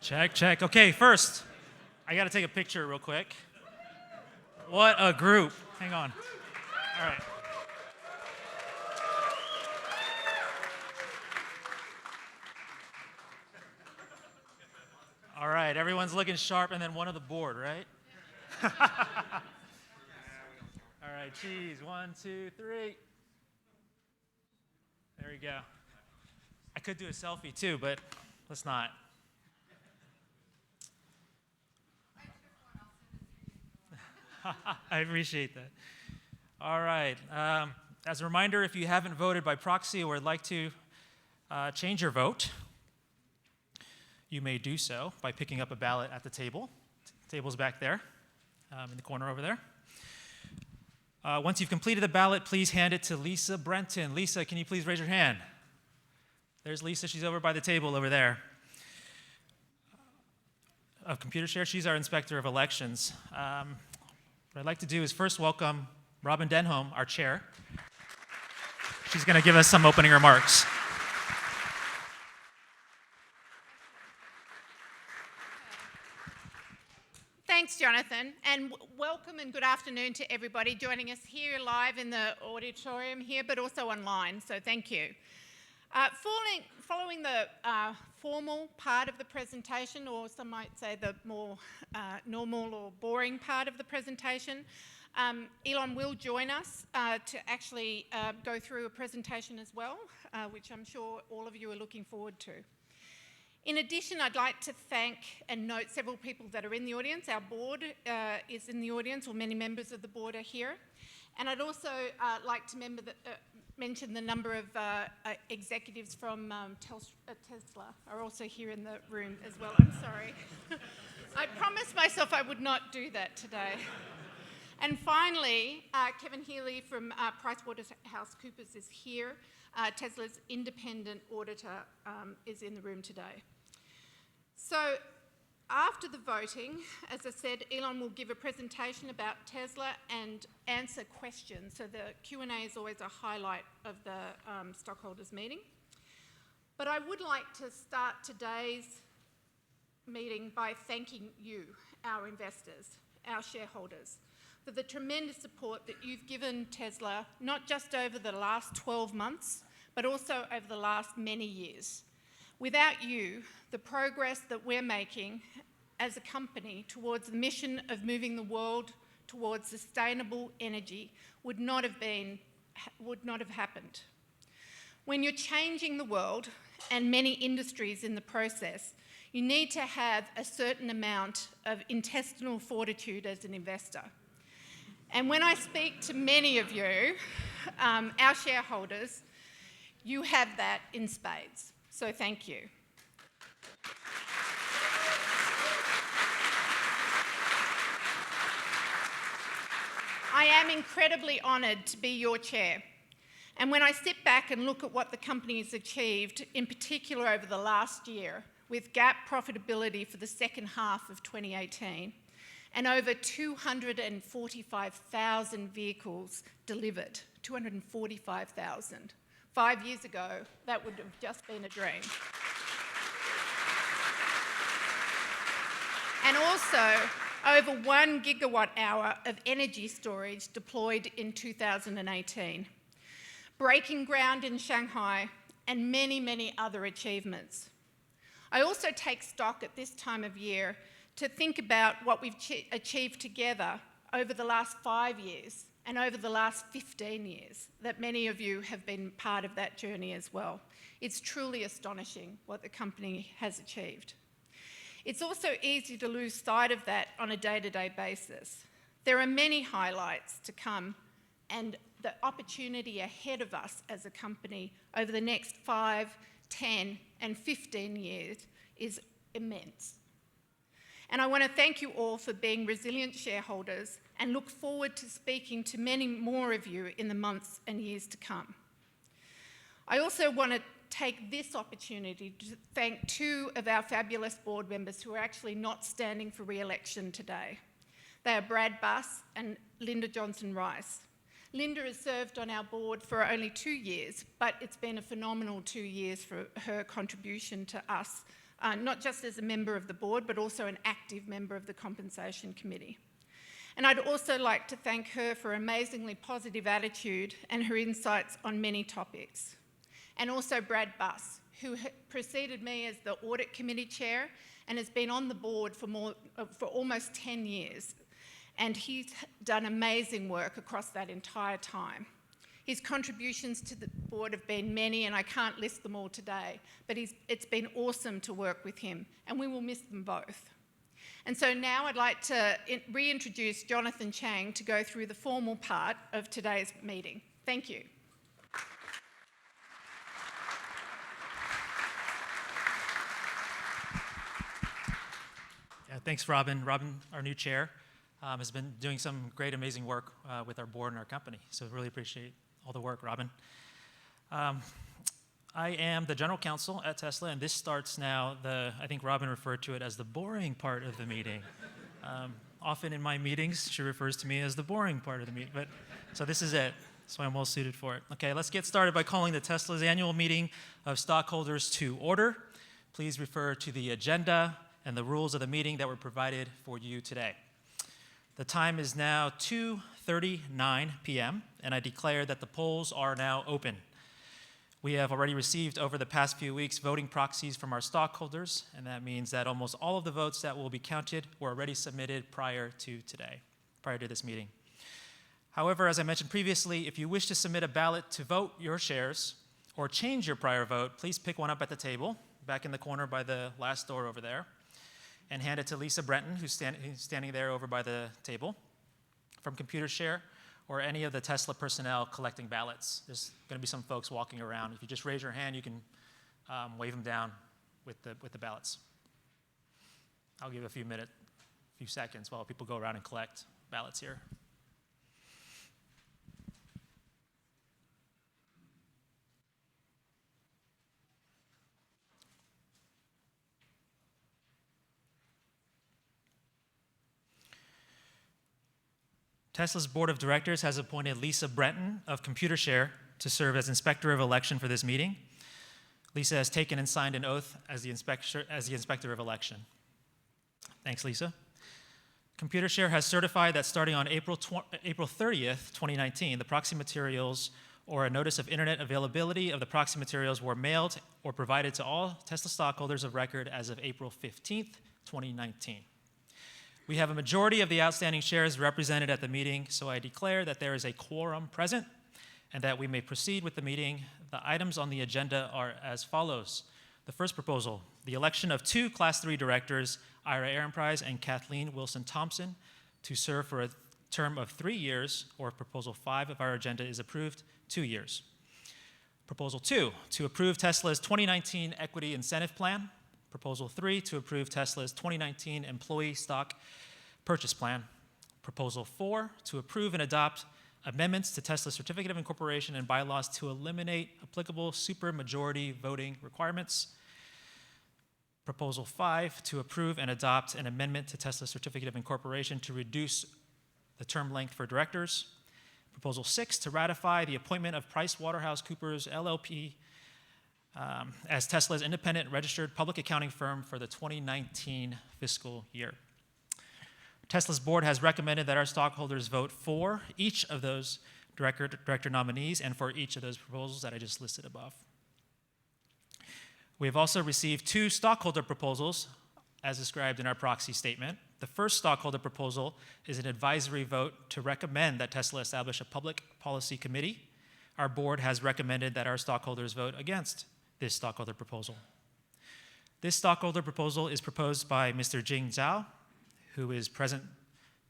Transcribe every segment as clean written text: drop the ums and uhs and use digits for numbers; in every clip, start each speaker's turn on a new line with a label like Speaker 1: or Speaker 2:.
Speaker 1: Check, check. Okay, first, I got to take a picture real quick. What a group. Hang on. All right. All right, everyone's looking sharp, and then one of the board, right? All right, cheese. 1, 2, 3. There we go. I could do a selfie too, but let's not. I appreciate that. All right. As a reminder, if you haven't voted by proxy or would like to change your vote, you may do so by picking up a ballot at the table. The table's back there, in the corner over there. Once you've completed the ballot, please hand it to Lisa Brenton. Lisa, can you please raise your hand? There's Lisa. She's over by the table over there. Of ComputerShare, she's our inspector of elections. What I'd like to do is first welcome Robin Denholm, our chair. She's going to give us some opening remarks.
Speaker 2: Thanks, Jonathan, and welcome and good afternoon to everybody joining us here live in the auditorium here, but also online, so thank you. Following the formal part of the presentation, or some might say the more normal or boring part of the presentation, Elon will join us to actually go through a presentation as well, which I'm sure all of you are looking forward to. In addition, I'd like to thank and note several people that are in the audience. Our board is in the audience, or many members of the board are here. And I'd also like to mention the number of executives from Tesla are also here in the room as well. I'm sorry. I promised myself I would not do that today. And finally, Kevin Healy from PricewaterhouseCoopers is here. Tesla's independent auditor is in the room today. So after the voting, as I said, Elon will give a presentation about Tesla and answer questions. So the Q&A is always a highlight of the stockholders meeting. But I would like to start today's meeting by thanking you, our investors, our shareholders, for the tremendous support that you've given Tesla, not just over the last 12 months, but also over the last many years. Without you, the progress that we're making as a company towards the mission of moving the world towards sustainable energy would not have happened. When you're changing the world and many industries in the process, you need to have a certain amount of intestinal fortitude as an investor. And when I speak to many of you, our shareholders, you have that in spades. So thank you. I am incredibly honoured to be your chair. And when I sit back and look at what the company has achieved, in particular over the last year, with GAAP profitability for the second half of 2018, and over 245,000 vehicles delivered, 245,000. 5 years ago, that would have just been a dream. And also, over 1 gigawatt hour of energy storage deployed in 2018. Breaking ground in Shanghai, and many, many other achievements. I also take stock at this time of year to think about what we've achieved together over the last 5 years and over the last 15 years, that many of you have been part of that journey as well. It's truly astonishing what the company has achieved. It's also easy to lose sight of that on a day-to-day basis. There are many highlights to come, and the opportunity ahead of us as a company over the next 5, 10, and 15 years is immense. And I want to thank you all for being resilient shareholders and look forward to speaking to many more of you in the months and years to come. I also want to take this opportunity to thank 2 of our fabulous board members who are actually not standing for re-election today. They are Brad Buss and Linda Johnson-Rice. Linda has served on our board for only 2 years, but it's been a phenomenal 2 years for her contribution to us not just as a member of the board, but also an active member of the Compensation Committee. And I'd also like to thank her for her amazingly positive attitude and her insights on many topics. And also Brad Buss, who preceded me as the Audit Committee Chair and has been on the board for almost 10 years. And he's done amazing work across that entire time. His contributions to the board have been many, and I can't list them all today, but it's been awesome to work with him, and we will miss them both. And so now I'd like to reintroduce Jonathan Chang to go through the formal part of today's meeting. Thank you.
Speaker 1: Yeah, thanks, Robin. Robin, our new chair, has been doing some great, amazing work with our board and our company. So really appreciate all the work, Robin. I am the general counsel at Tesla, and this starts now I think Robin referred to it as the boring part of the meeting. Often in my meetings, she refers to me as the boring part of the meeting, so this is it. So I'm well suited for it. Okay, let's get started by calling the Tesla's annual meeting of stockholders to order. Please refer to the agenda and the rules of the meeting that were provided for you today. The time is now 2:39 p.m., and I declare that the polls are now open. We have already received over the past few weeks voting proxies from our stockholders, and that means that almost all of the votes that will be counted were already submitted prior to this meeting. However, as I mentioned previously, if you wish to submit a ballot to vote your shares or change your prior vote, please pick one up at the table, back in the corner by the last door over there, and hand it to Lisa Brenton, who's standing there over by the table, from ComputerShare, or any of the Tesla personnel collecting ballots. There's going to be some folks walking around. If you just raise your hand, you can wave them down with the ballots. I'll give a few seconds while people go around and collect ballots here. Tesla's board of directors has appointed Lisa Brenton of ComputerShare to serve as inspector of election for this meeting. Lisa has taken and signed an oath as the inspector of election. Thanks, Lisa. ComputerShare has certified that starting on April 30th, 2019, the proxy materials or a notice of internet availability of the proxy materials were mailed or provided to all Tesla stockholders of record as of April 15th, 2019. We have a majority of the outstanding shares represented at the meeting, so I declare that there is a quorum present and that we may proceed with the meeting. The items on the agenda are as follows. The first proposal, the election of 2 Class 3 directors, Ira Ehrenpreis and Kathleen Wilson-Thompson, to serve for a term of 3 years, or Proposal 5, if our agenda is approved, 2 years. Proposal 2, to approve Tesla's 2019 Equity Incentive Plan. Proposal 3, to approve Tesla's 2019 Employee Stock Purchase Plan. Proposal 4, to approve and adopt amendments to Tesla's Certificate of Incorporation and bylaws to eliminate applicable supermajority voting requirements. Proposal 5, to approve and adopt an amendment to Tesla's Certificate of Incorporation to reduce the term length for directors. Proposal 6, to ratify the appointment of PricewaterhouseCoopers LLP as Tesla's independent registered public accounting firm for the 2019 fiscal year. Tesla's board has recommended that our stockholders vote for each of those director nominees and for each of those proposals that I just listed above. We have also received 2 stockholder proposals as described in our proxy statement. The first stockholder proposal is an advisory vote to recommend that Tesla establish a public policy committee. Our board has recommended that our stockholders vote against this stockholder proposal. This stockholder proposal is proposed by Mr. Jing Zhao, who is present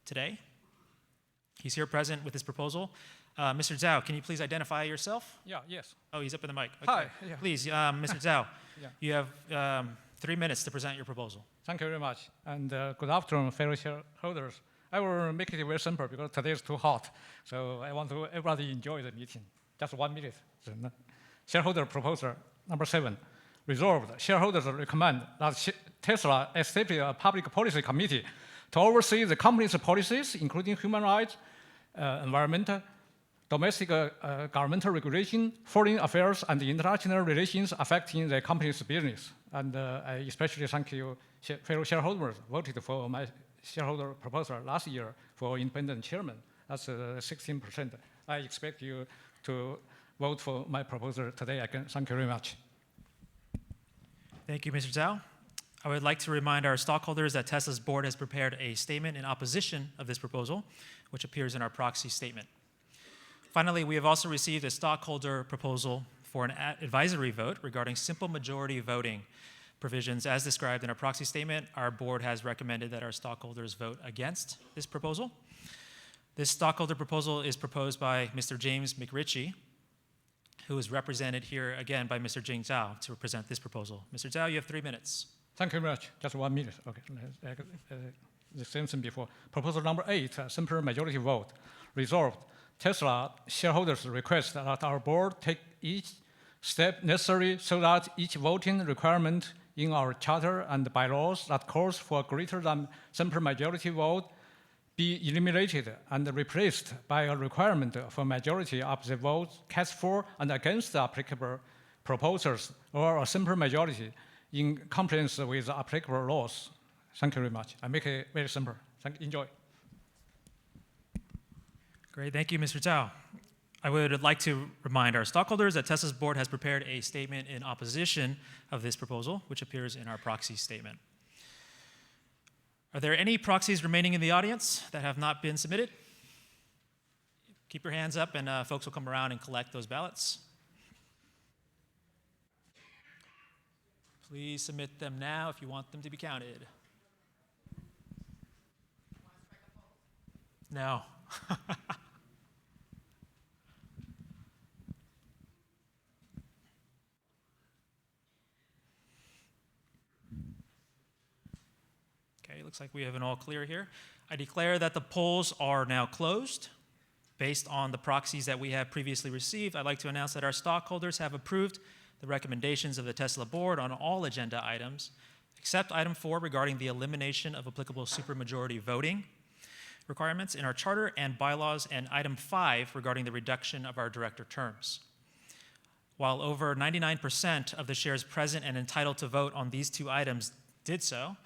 Speaker 1: today. He's here present with this proposal. Mr. Zhao, can you please identify yourself?
Speaker 3: Yes.
Speaker 1: Oh, he's up in the mic. Okay.
Speaker 3: Hi. Yeah.
Speaker 1: Please, Mr. Zhao,
Speaker 3: Yeah.
Speaker 1: you have 3 minutes to present your proposal.
Speaker 3: Thank you very much. And good afternoon, fellow shareholders. I will make it very simple because today is too hot. So I want to everybody enjoy the meeting. Just 1 minute. Shareholder proposal number 7. Resolved, shareholders recommend that Tesla establish a public policy committee to oversee the company's policies, including human rights, environmental, domestic governmental regulation, foreign affairs, and international relations affecting the company's business. And I especially thank you, fellow shareholders, voted for my shareholder proposal last year for independent chairman. That's 16%. I expect you to vote for my proposal today again. Thank you very much.
Speaker 1: Thank you, Mr. Zhao. I would like to remind our stockholders that Tesla's board has prepared a statement in opposition of this proposal, which appears in our proxy statement. Finally, we have also received a stockholder proposal for an advisory vote regarding simple majority voting provisions as described in our proxy statement. Our board has recommended that our stockholders vote against this proposal. This stockholder proposal is proposed by Mr. James McRitchie, who is represented here again by Mr. Jing Zhao to present this proposal. Mr. Zhao, you have 3 minutes.
Speaker 3: Thank you very much. Just 1 minute. Okay. The same thing before. Proposal number 8, simple majority vote. Resolved. Tesla shareholders request that our board take each step necessary so that each voting requirement in our charter and bylaws that calls for greater than simple majority vote be eliminated and replaced by a requirement for majority of the votes cast for and against the applicable proposals or a simple majority in compliance with the applicable laws. Thank you very much. I make it very simple. Enjoy.
Speaker 1: Great, thank you, Mr. Zhao. I would like to remind our stockholders that Tesla's board has prepared a statement in opposition of this proposal, which appears in our proxy statement. Are there any proxies remaining in the audience that have not been submitted? Keep your hands up and folks will come around and collect those ballots. Please submit them now if you want them to be counted. No. Okay, looks like we have an all clear here. I declare that the polls are now closed. Based on the proxies that we have previously received, I'd like to announce that our stockholders have approved the recommendations of the Tesla board on all agenda items, except item 4 regarding the elimination of applicable supermajority voting requirements in our charter and bylaws, and item 5 regarding the reduction of our director terms. While over 99% of the shares present and entitled to vote on these 2 items did so,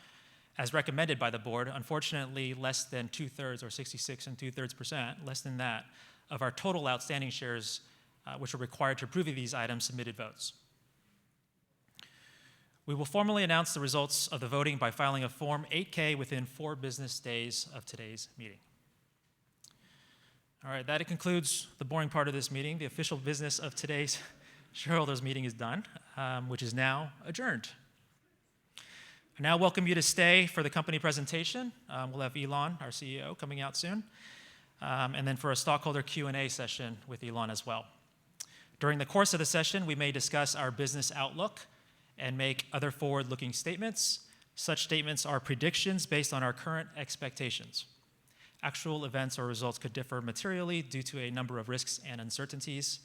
Speaker 1: as recommended by the board, unfortunately less than 2/3 or 66 2/3%, less than that, of our total outstanding shares which are required to approve of these items submitted votes. We will formally announce the results of the voting by filing a Form 8-K within 4 business days of today's meeting. All right, that concludes the boring part of this meeting. The official business of today's shareholders meeting is done, which is now adjourned. I now welcome you to stay for the company presentation. We'll have Elon, our CEO, coming out soon, and then for a stockholder Q&A session with Elon as well. During the course of the session, we may discuss our business outlook and make other forward-looking statements. Such statements are predictions based on our current expectations. Actual events or results could differ materially due to a number of risks and uncertainties,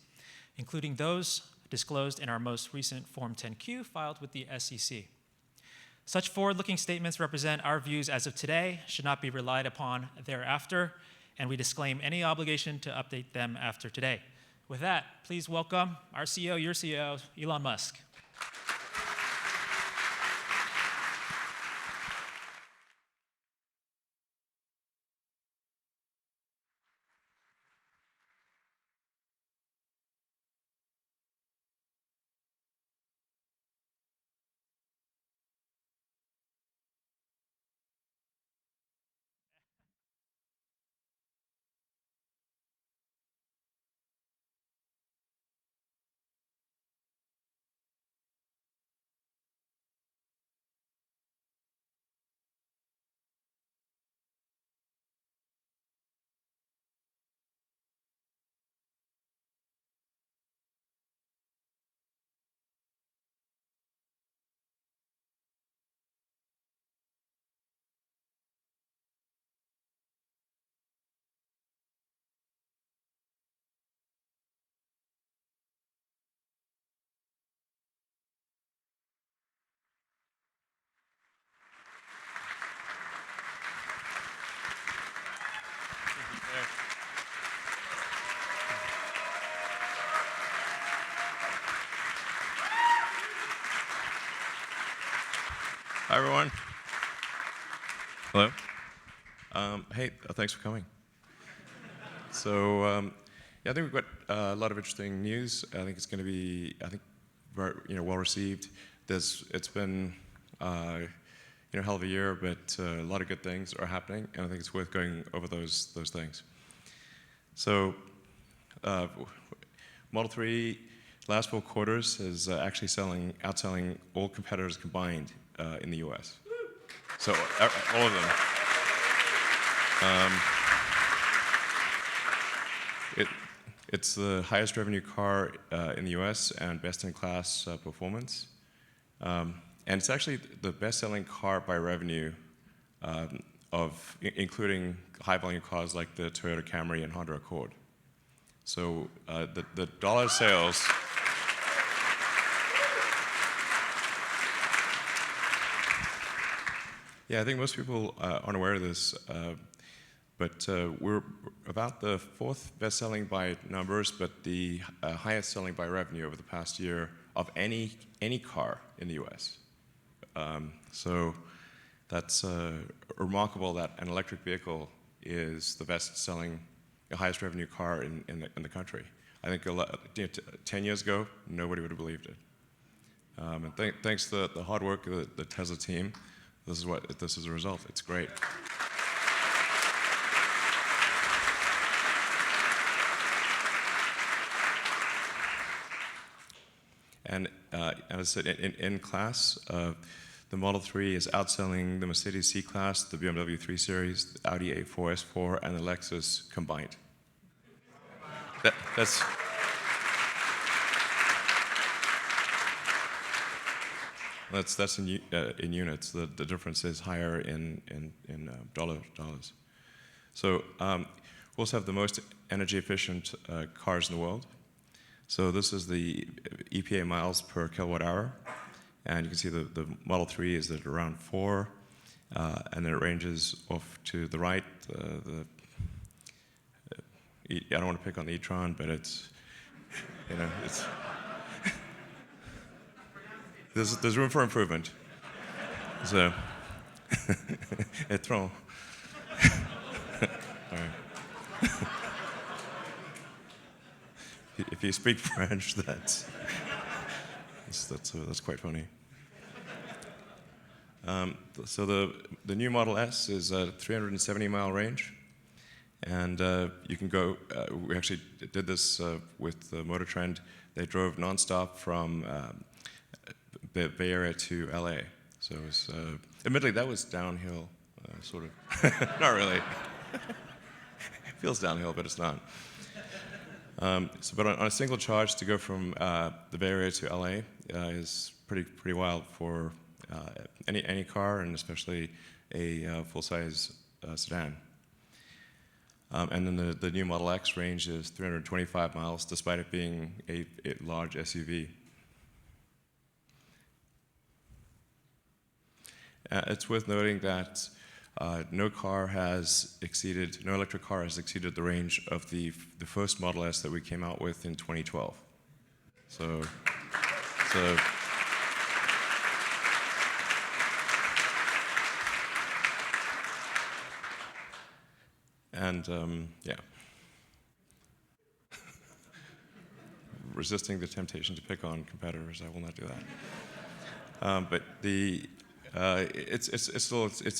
Speaker 1: including those disclosed in our most recent Form 10-Q filed with the SEC. Such forward-looking statements represent our views as of today, should not be relied upon thereafter, and we disclaim any obligation to update them after today. With that, please welcome our CEO, your CEO, Elon Musk.
Speaker 4: everyone. Hello. Hey, thanks for coming. So, yeah, I think we've got a lot of interesting news. I think it's going to be, very, well received. It's been, a hell of a year, but a lot of good things are happening, and I think it's worth going over those things. So, Model 3, last 4 quarters is actually outselling all competitors combined in the US. So all of them. It's the highest revenue car in the US and best-in-class performance. And it's actually the best-selling car by revenue including high-volume cars like the Toyota Camry and Honda Accord. So the dollar sales. Yeah, I think most people aren't aware of this, but we're about the 4th best-selling by numbers, but the highest selling by revenue over the past year of any car in the U.S. So that's remarkable that an electric vehicle is the best-selling, the highest revenue car in the country. I think 10 years ago, nobody would have believed it. And thanks to the hard work of the Tesla team, this is a result. It's great. And as I said, in class, the Model 3 is outselling the Mercedes C-Class, the BMW 3 Series, the Audi A4, S4, and the Lexus combined. That's in units. The difference is higher in dollars. So we also have the most energy efficient cars in the world. So this is the EPA miles per kilowatt hour, and you can see the Model 3 is at around 4, and then it ranges off to the right. I don't want to pick on the e-tron, but it's there's room for improvement. So, e-tron. If you speak French, that's quite funny. So the new Model S is a 370-mile range, and you can go. We actually did this with Motor Trend. They drove nonstop from the Bay Area to LA. So it was, admittedly, that was downhill, sort of. Not really. It feels downhill, but it's not. But on a single charge, to go from the Bay Area to LA is pretty wild for any car, and especially a full-size sedan. And then the new Model X range is 325 miles, despite it being a large SUV. It's worth noting that no electric car has exceeded the range of the first Model S that we came out with in 2012. So and yeah. Resisting the temptation to pick on competitors, I will not do that. But it's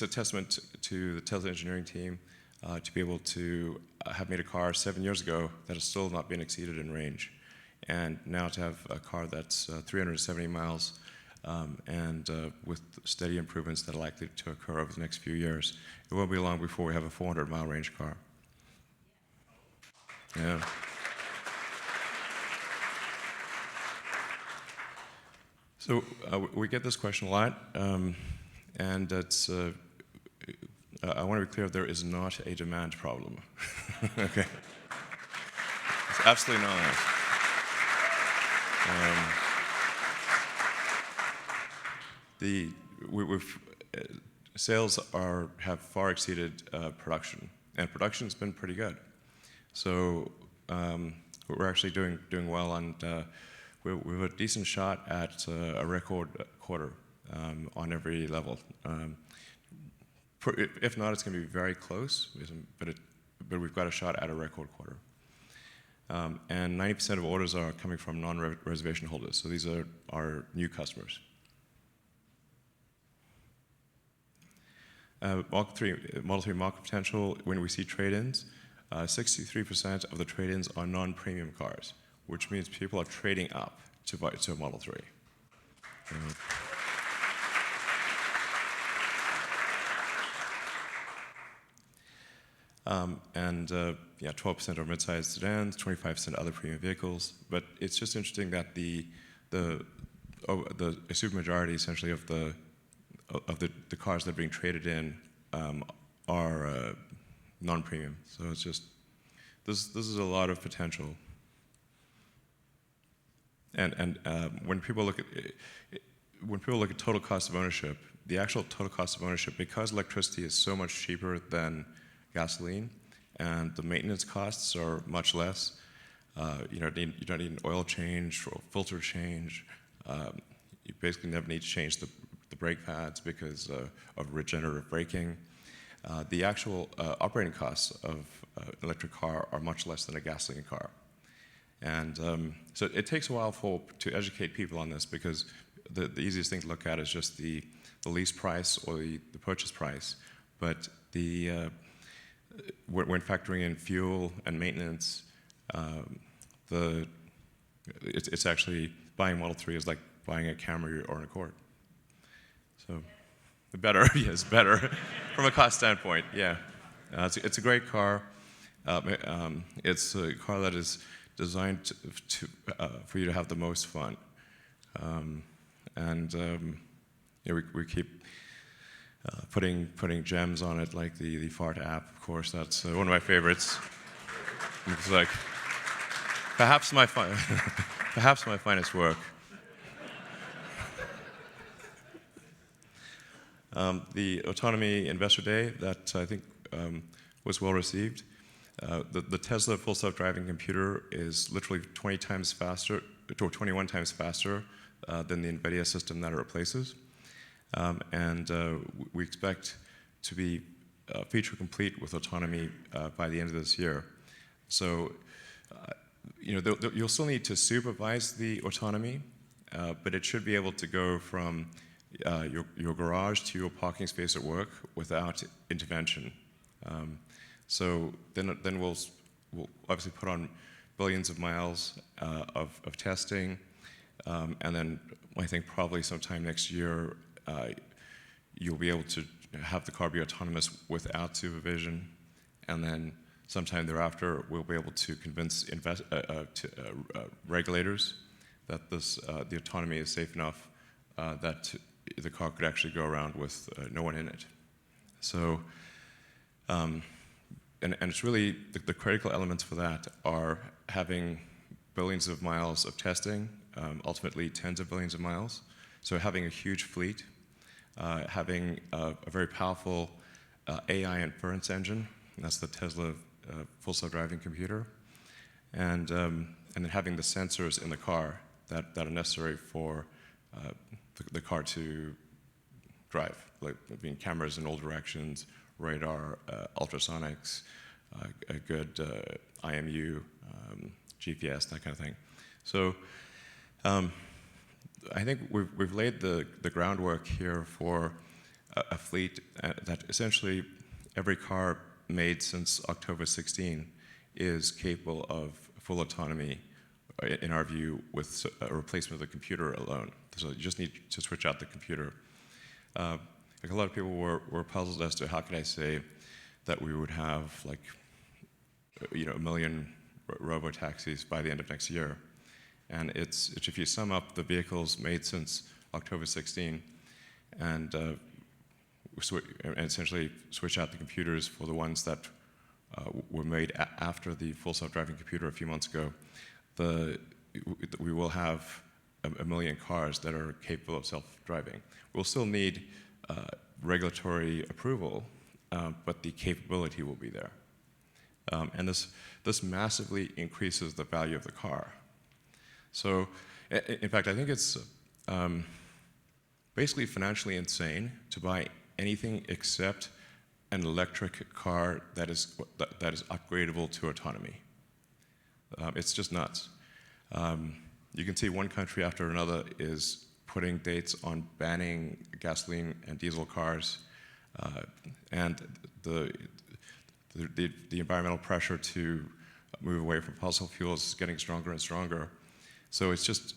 Speaker 4: a testament to the Tesla engineering team to be able to have made a car 7 years ago that has still not been exceeded in range, and now to have a car that's 370 miles and with steady improvements that are likely to occur over the next few years. It won't be long before we have a 400-mile range car. Yeah. So we get this question a lot, and it's, I want to be clear, there is not a demand problem. Okay. It's absolutely not. Sales have far exceeded production, and production's been pretty good. So we're actually doing well, and we have a decent shot at a record quarter. on every level. If not, it's going to be very close, but we've got a shot at a record quarter. And 90% of orders are coming from non-reservation holders, so these are our new customers. Model 3 market potential, when we see trade-ins, 63% of the trade-ins are non-premium cars, which means people are trading up to a Model 3. Yeah, 12% are mid-sized sedans, 25% other premium vehicles. But it's just interesting that the supermajority, essentially, of the cars that are being traded in are non-premium. So it's just this is a lot of potential. And when people look at total cost of ownership, the actual total cost of ownership, because electricity is so much cheaper than gasoline, and the maintenance costs are much less. You don't need an oil change or filter change. You basically never need to change the brake pads because of regenerative braking. The actual operating costs of an electric car are much less than a gasoline car. And so it takes a while to educate people on this, because the easiest thing to look at is just the lease price or the purchase price. But when factoring in fuel and maintenance, it's actually buying Model 3 is like buying a Camry or an Accord. So better, yes, better from a cost standpoint. Yeah, it's a great car. It's a car that is designed for you to have the most fun. We keep putting gems on it, like the fart app, of course. That's one of my favorites. It's like perhaps my finest work. The Autonomy Investor Day that I think was well received. The Tesla full self-driving computer is literally 20 times faster, or 21 times faster than the NVIDIA system that it replaces. We expect to be feature complete with autonomy by the end of this year. So, you'll still need to supervise the autonomy, but it should be able to go from your garage to your parking space at work without intervention. So then we'll obviously put on billions of miles of testing, and then I think probably sometime next year you'll be able to have the car be autonomous without supervision, and then sometime thereafter we'll be able to convince regulators that the autonomy is safe enough that the car could actually go around with no one in it. So, and it's really the critical elements for that are having billions of miles of testing, ultimately tens of billions of miles. So having a huge fleet, having a very powerful AI inference engine, and that's the Tesla full self-driving computer, and then having the sensors in the car that are necessary for the car to drive, like being cameras in all directions, radar, ultrasonics, a good IMU, GPS, that kind of thing. So I think we've laid the groundwork here for a fleet that essentially every car made since October 16 is capable of full autonomy, in our view, with a replacement of the computer alone. So you just need to switch out the computer. Like a lot of people were puzzled as to how could I say that we would have like 1 million robo-taxis by the end of next year. And it's if you sum up the vehicles made since October 16 and essentially switch out the computers for the ones that were made after the full self-driving computer a few months ago, we will have 1 million cars that are capable of self-driving. We'll still need regulatory approval, but the capability will be there. And this massively increases the value of the car. So, in fact, I think it's basically financially insane to buy anything except an electric car that is upgradable to autonomy. It's just nuts. You can see one country after another is putting dates on banning gasoline and diesel cars, and the environmental pressure to move away from fossil fuels is getting stronger and stronger. So it's just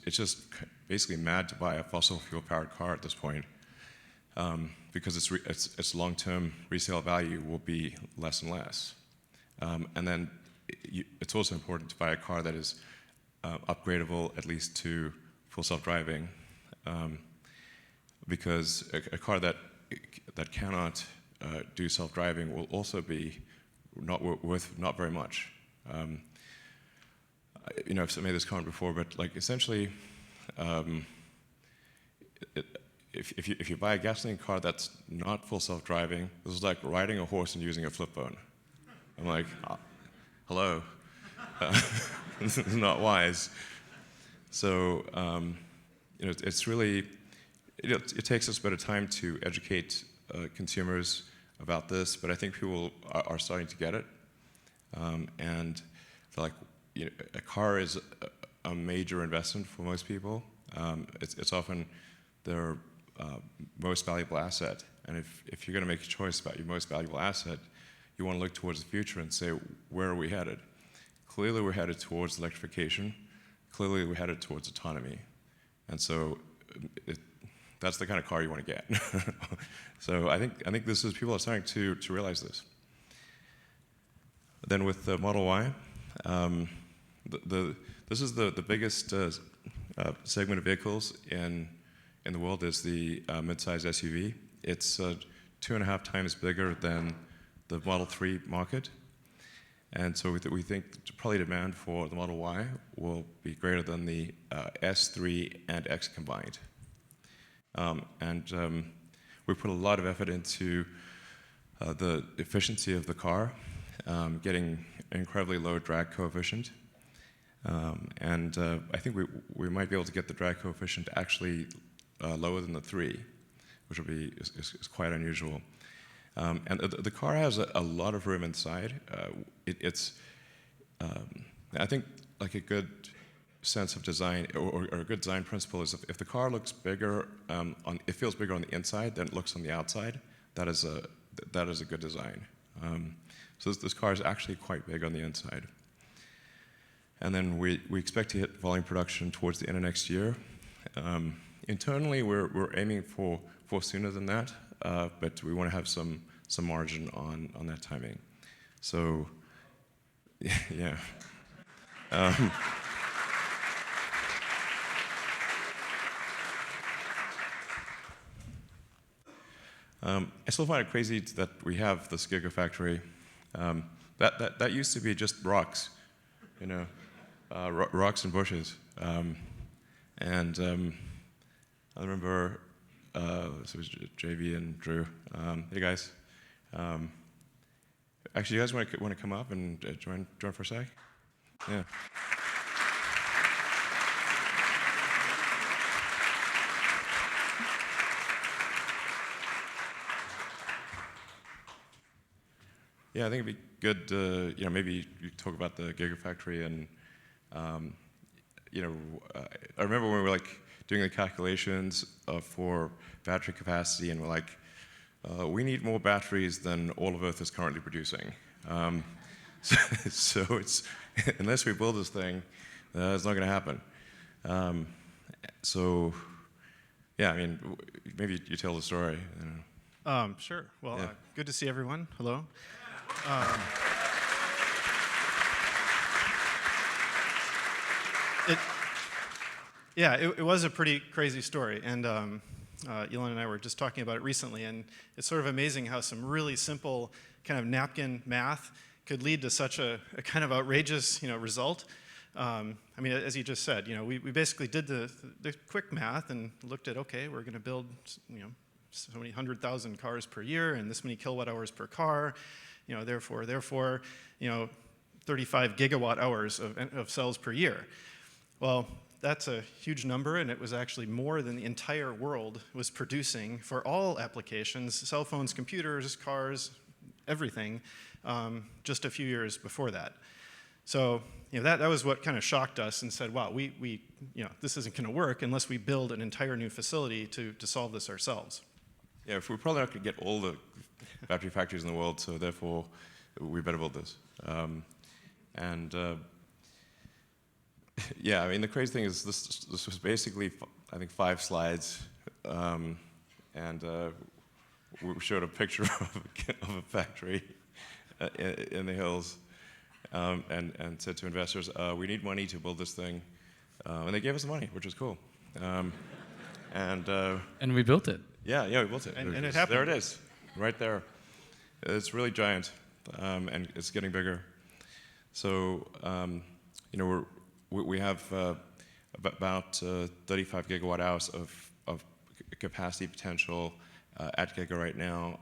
Speaker 4: basically mad to buy a fossil fuel powered car at this point, because its long-term resale value will be less and less. And then it's also important to buy a car that is upgradable at least to full self-driving, because a car that cannot do self-driving will also be worth not very much. I've made this comment before, but like essentially, if you buy a gasoline car that's not full self-driving, this is like riding a horse and using a flip phone. I'm like, hello, this is not wise. So it's really, it takes us a bit of time to educate consumers about this, but I think people are starting to get it, and they're like, a car is a major investment for most people. It's often their most valuable asset, and if you're going to make a choice about your most valuable asset, you want to look towards the future and say, where are we headed? Clearly we're headed towards electrification. Clearly we're headed towards autonomy. And so that's the kind of car you want to get. So I think this is, people are starting to realize this. Then with the Model Y, this is the biggest segment of vehicles in the world is the mid-size SUV. It's 2.5 times bigger than the Model 3 market. And so we think probably demand for the Model Y will be greater than the S3 and X combined. We put a lot of effort into the efficiency of the car, getting an incredibly low drag coefficient. I think we might be able to get the drag coefficient actually lower than the 3, which will be is quite unusual. And the car has a lot of room inside. I think like a good sense of design or a good design principle is if the car looks bigger, it feels bigger on the inside than it looks on the outside. That is a good design. So this car is actually quite big on the inside. And then we expect to hit volume production towards the end of next year. Internally, we're aiming for sooner than that, but we want to have some margin on that timing. So, yeah. I still find it crazy that we have this Gigafactory. That used to be just rocks, rocks and bushes. I remember it was JV and Drew. Hey guys, actually, you guys want to come up and join for a sec? Yeah. Yeah, I think it'd be good. Maybe you talk about the Gigafactory, and I remember when we were like doing the calculations for battery capacity, and we're like, we need more batteries than all of Earth is currently producing. So it's unless we build this thing, it's not going to happen. So, yeah, I mean, maybe you tell the story.
Speaker 5: Sure. Well,
Speaker 4: Yeah.
Speaker 5: Good to see everyone. Hello. It was a pretty crazy story, and Elon and I were just talking about it recently, and it's sort of amazing how some really simple kind of napkin math could lead to such a kind of outrageous, result. I mean, as you just said, we basically did the quick math and looked at, okay, we're going to build, so many 100,000 cars per year and this many kilowatt hours per car, therefore, 35 gigawatt hours of cells per year. Well, That's a huge number, and it was actually more than the entire world was producing for all applications, cell phones, computers, cars, everything, just a few years before that. So that was what kind of shocked us and said, wow, this isn't going to work unless we build an entire new facility to solve this ourselves.
Speaker 4: Yeah, if we're probably not going to get all the battery factories in the world, so therefore we better build this. Yeah, I mean, the crazy thing is this was basically, I think, 5 slides, and we showed a picture of a factory in the hills, and said to investors, we need money to build this thing, and they gave us the money, which was cool.
Speaker 6: And we built it.
Speaker 4: Yeah, we built it.
Speaker 5: And it happened.
Speaker 4: There it is, right there. It's really giant, and it's getting bigger. So, we have about 35 gigawatt hours of capacity potential at Giga right now,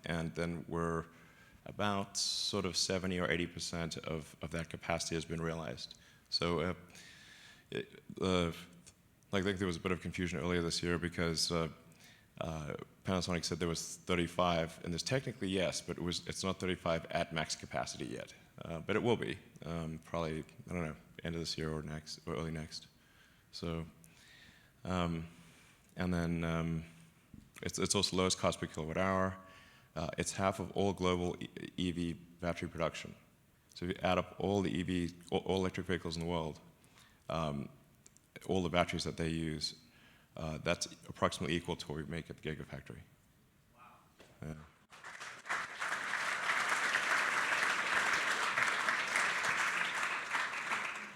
Speaker 4: and then we're about sort of 70 or 80% of that capacity has been realized. So, I think there was a bit of confusion earlier this year because Panasonic said there was 35, and there's technically yes, but it's not 35 at max capacity yet. But it will be, probably, I don't know, end of this year or next, or early next. So, and then it's also lowest cost per kilowatt hour. It's half of all global EV battery production. So if you add up all the all electric vehicles in the world, all the batteries that they use, that's approximately equal to what we make at the Gigafactory. Wow. Yeah.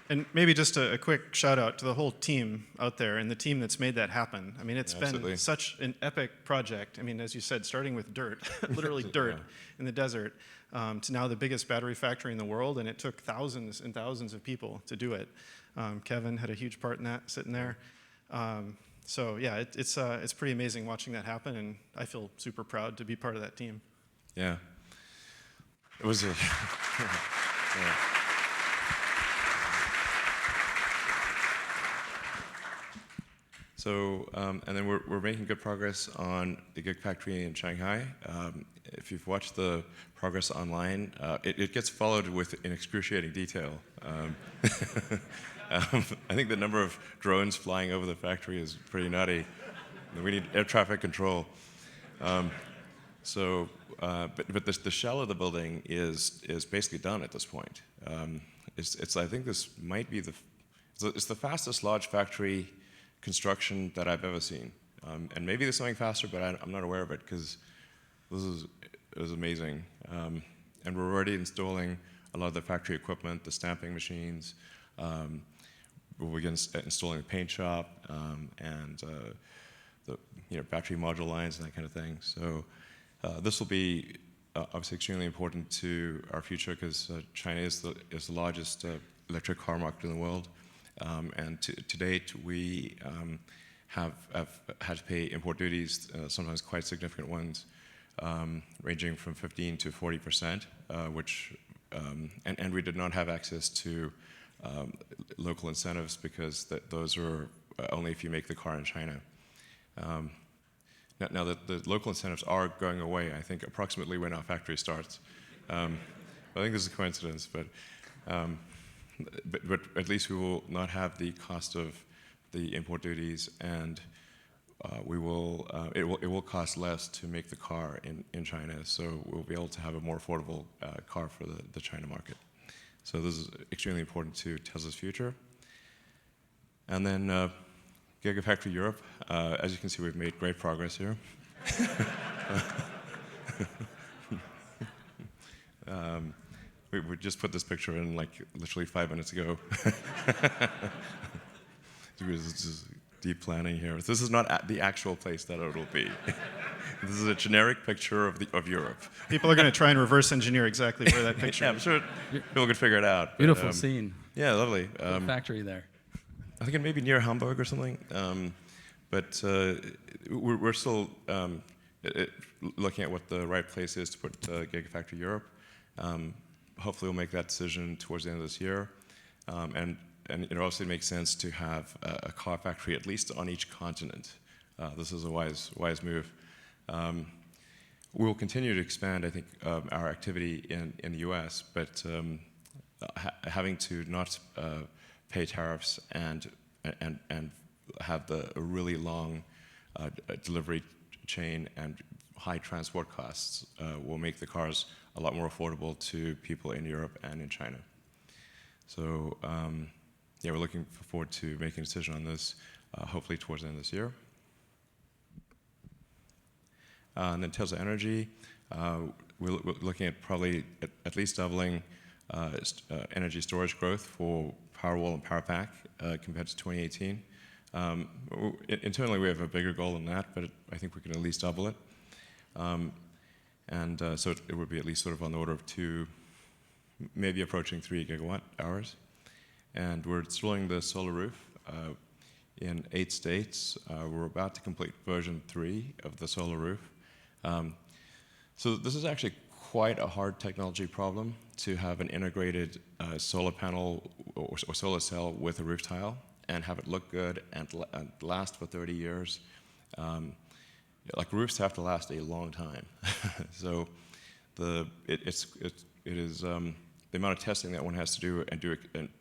Speaker 5: And maybe just a quick shout out to the whole team out there and the team that's made that happen. I mean, it's been such an epic project. I mean, as you said, starting with dirt, literally dirt in the desert, to now the biggest battery factory in the world, and it took thousands and thousands of people to do it. Kevin had a huge part in that, sitting there. So yeah, it's pretty amazing watching that happen, and I feel super proud to be part of that team.
Speaker 4: Yeah. It was a... yeah. So, and then we're making good progress on the Gigafactory in Shanghai. If you've watched the progress online, it gets followed in excruciating detail. I think the number of drones flying over the factory is pretty nutty. We need air traffic control. But the shell of the building is basically done at this point. I think this might be it's the fastest large factory construction that I've ever seen. And maybe there's something faster, but I'm not aware of it because it was amazing. And we're already installing a lot of the factory equipment, the stamping machines. We'll begin installing the paint shop and the battery module lines and that kind of thing. So this will be obviously extremely important to our future because China is the largest electric car market in the world. And to date, we have had to pay import duties, sometimes quite significant ones, ranging from 15 to 40%, and we did not have access to local incentives because those are only if you make the car in China. Now the local incentives are going away, I think, approximately when our factory starts. I think this is a coincidence, but at least we will not have the cost of the import duties, and it will cost less to make the car in China, so we'll be able to have a more affordable car for the China market. So this is extremely important to Tesla's future. And then Gigafactory Europe, as you can see, we've made great progress here. We just put this picture in like literally 5 minutes ago. This is deep planning here. This is not the actual place that it will be. This is a generic picture of Europe.
Speaker 5: People are going to try and reverse engineer exactly where that picture
Speaker 4: yeah, I'm sure people could figure it out.
Speaker 6: Beautiful scene.
Speaker 4: Yeah, lovely.
Speaker 6: Factory there.
Speaker 4: I think it may be near Hamburg or something. But we're still looking at what the right place is to put Gigafactory Europe. Hopefully we'll make that decision towards the end of this year. And and it obviously makes sense to have a car factory at least on each continent. This is a wise move. We will continue to expand, I think, our activity in the US, but having to not pay tariffs and have a really long delivery chain and high transport costs will make the cars a lot more affordable to people in Europe and in China. So yeah, we're looking forward to making a decision on this, hopefully towards the end of this year. And then Tesla Energy, we're looking at probably at least doubling energy storage growth for Powerwall and Powerpack compared to 2018. Internally, we have a bigger goal than that, but I think we can at least double it. So it would be at least sort of on the order of 2, maybe approaching 3 gigawatt hours. And we're installing the solar roof in 8 states. We're about to complete version 3 of the solar roof. So this is actually quite a hard technology problem to have an integrated solar panel or solar cell with a roof tile and have it look good and last for 30 years. Like roofs have to last a long time. So it is the amount of testing that one has to do and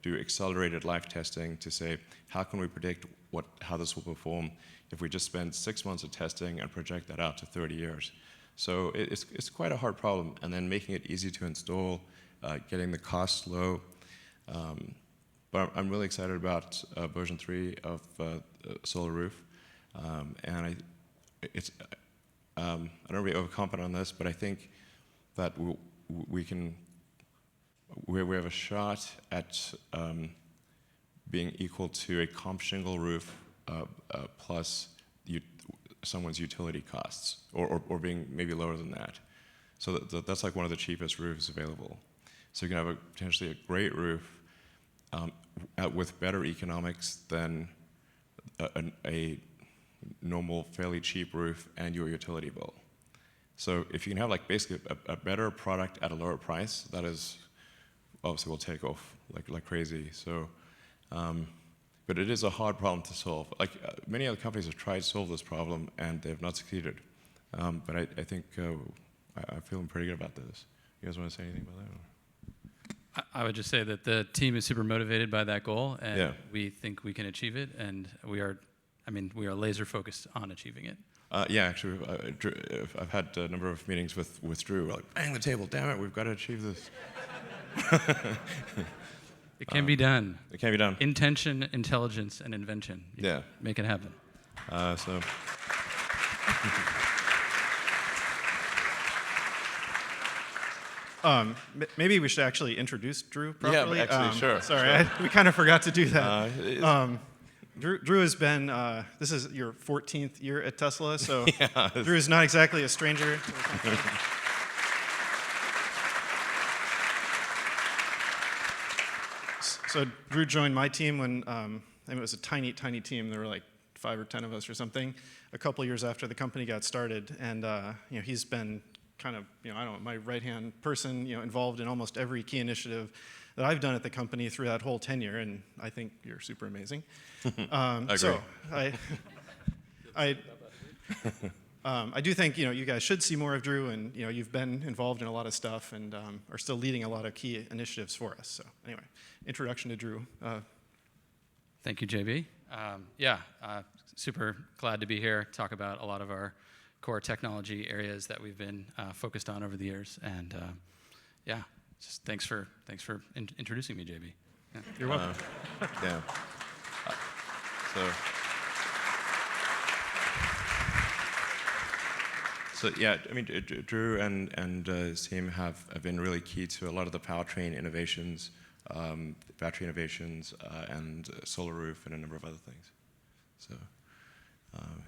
Speaker 4: do accelerated life testing to say, how can we predict how this will perform if we just spend 6 months of testing and project that out to 30 years. So it's quite a hard problem, and then making it easy to install, getting the costs low. But I'm really excited about version 3 of Solar Roof, and I don't want to be overconfident on this, but I think that we have a shot at being equal to a comp shingle roof plus someone's utility costs, or being maybe lower than that. So that's like one of the cheapest roofs available. So you can have potentially a great roof with better economics than a normal, fairly cheap roof and your utility bill. So if you can have like basically a better product at a lower price, that is obviously will take off like crazy. So, but it is a hard problem to solve. Like many other companies have tried to solve this problem and they have not succeeded. But I think I'm feeling pretty good about this. You guys want to say anything about that? Or?
Speaker 6: I would just say that the team is super motivated by that goal, and
Speaker 4: yeah.
Speaker 6: we think we can achieve it, and we are laser focused on achieving it.
Speaker 4: Yeah, actually, I've had a number of meetings with Drew. We're like, bang the table, damn it, we've got to achieve this.
Speaker 6: It can be done.
Speaker 4: It can be done.
Speaker 6: Intention, intelligence, and invention.
Speaker 4: Yeah.
Speaker 6: Make it happen.
Speaker 5: Maybe we should actually introduce Drew properly.
Speaker 4: Yeah, actually, sure.
Speaker 5: Sorry,
Speaker 4: sure.
Speaker 5: we kind of forgot to do that. Drew has been, this is your 14th year at Tesla, so yeah, Drew is not exactly a stranger. So Drew joined my team when it was a tiny, tiny team. There were like 5 or 10 of us or something. A couple years after the company got started, and he's been kind of my right-hand person, involved in almost every key initiative that I've done at the company through that whole tenure, and I think you're super amazing.
Speaker 4: I agree.
Speaker 5: So I do think you guys should see more of Drew, and you've been involved in a lot of stuff and are still leading a lot of key initiatives for us. So anyway, introduction to Drew.
Speaker 6: Thank you, JB. Super glad to be here, talk about a lot of our core technology areas that we've been focused on over the years, and just thanks for introducing me, JB. Yeah.
Speaker 5: You're welcome.
Speaker 4: Yeah. So yeah, I mean, Drew and his team have been really key to a lot of the powertrain innovations, battery innovations, and solar roof, and a number of other things. So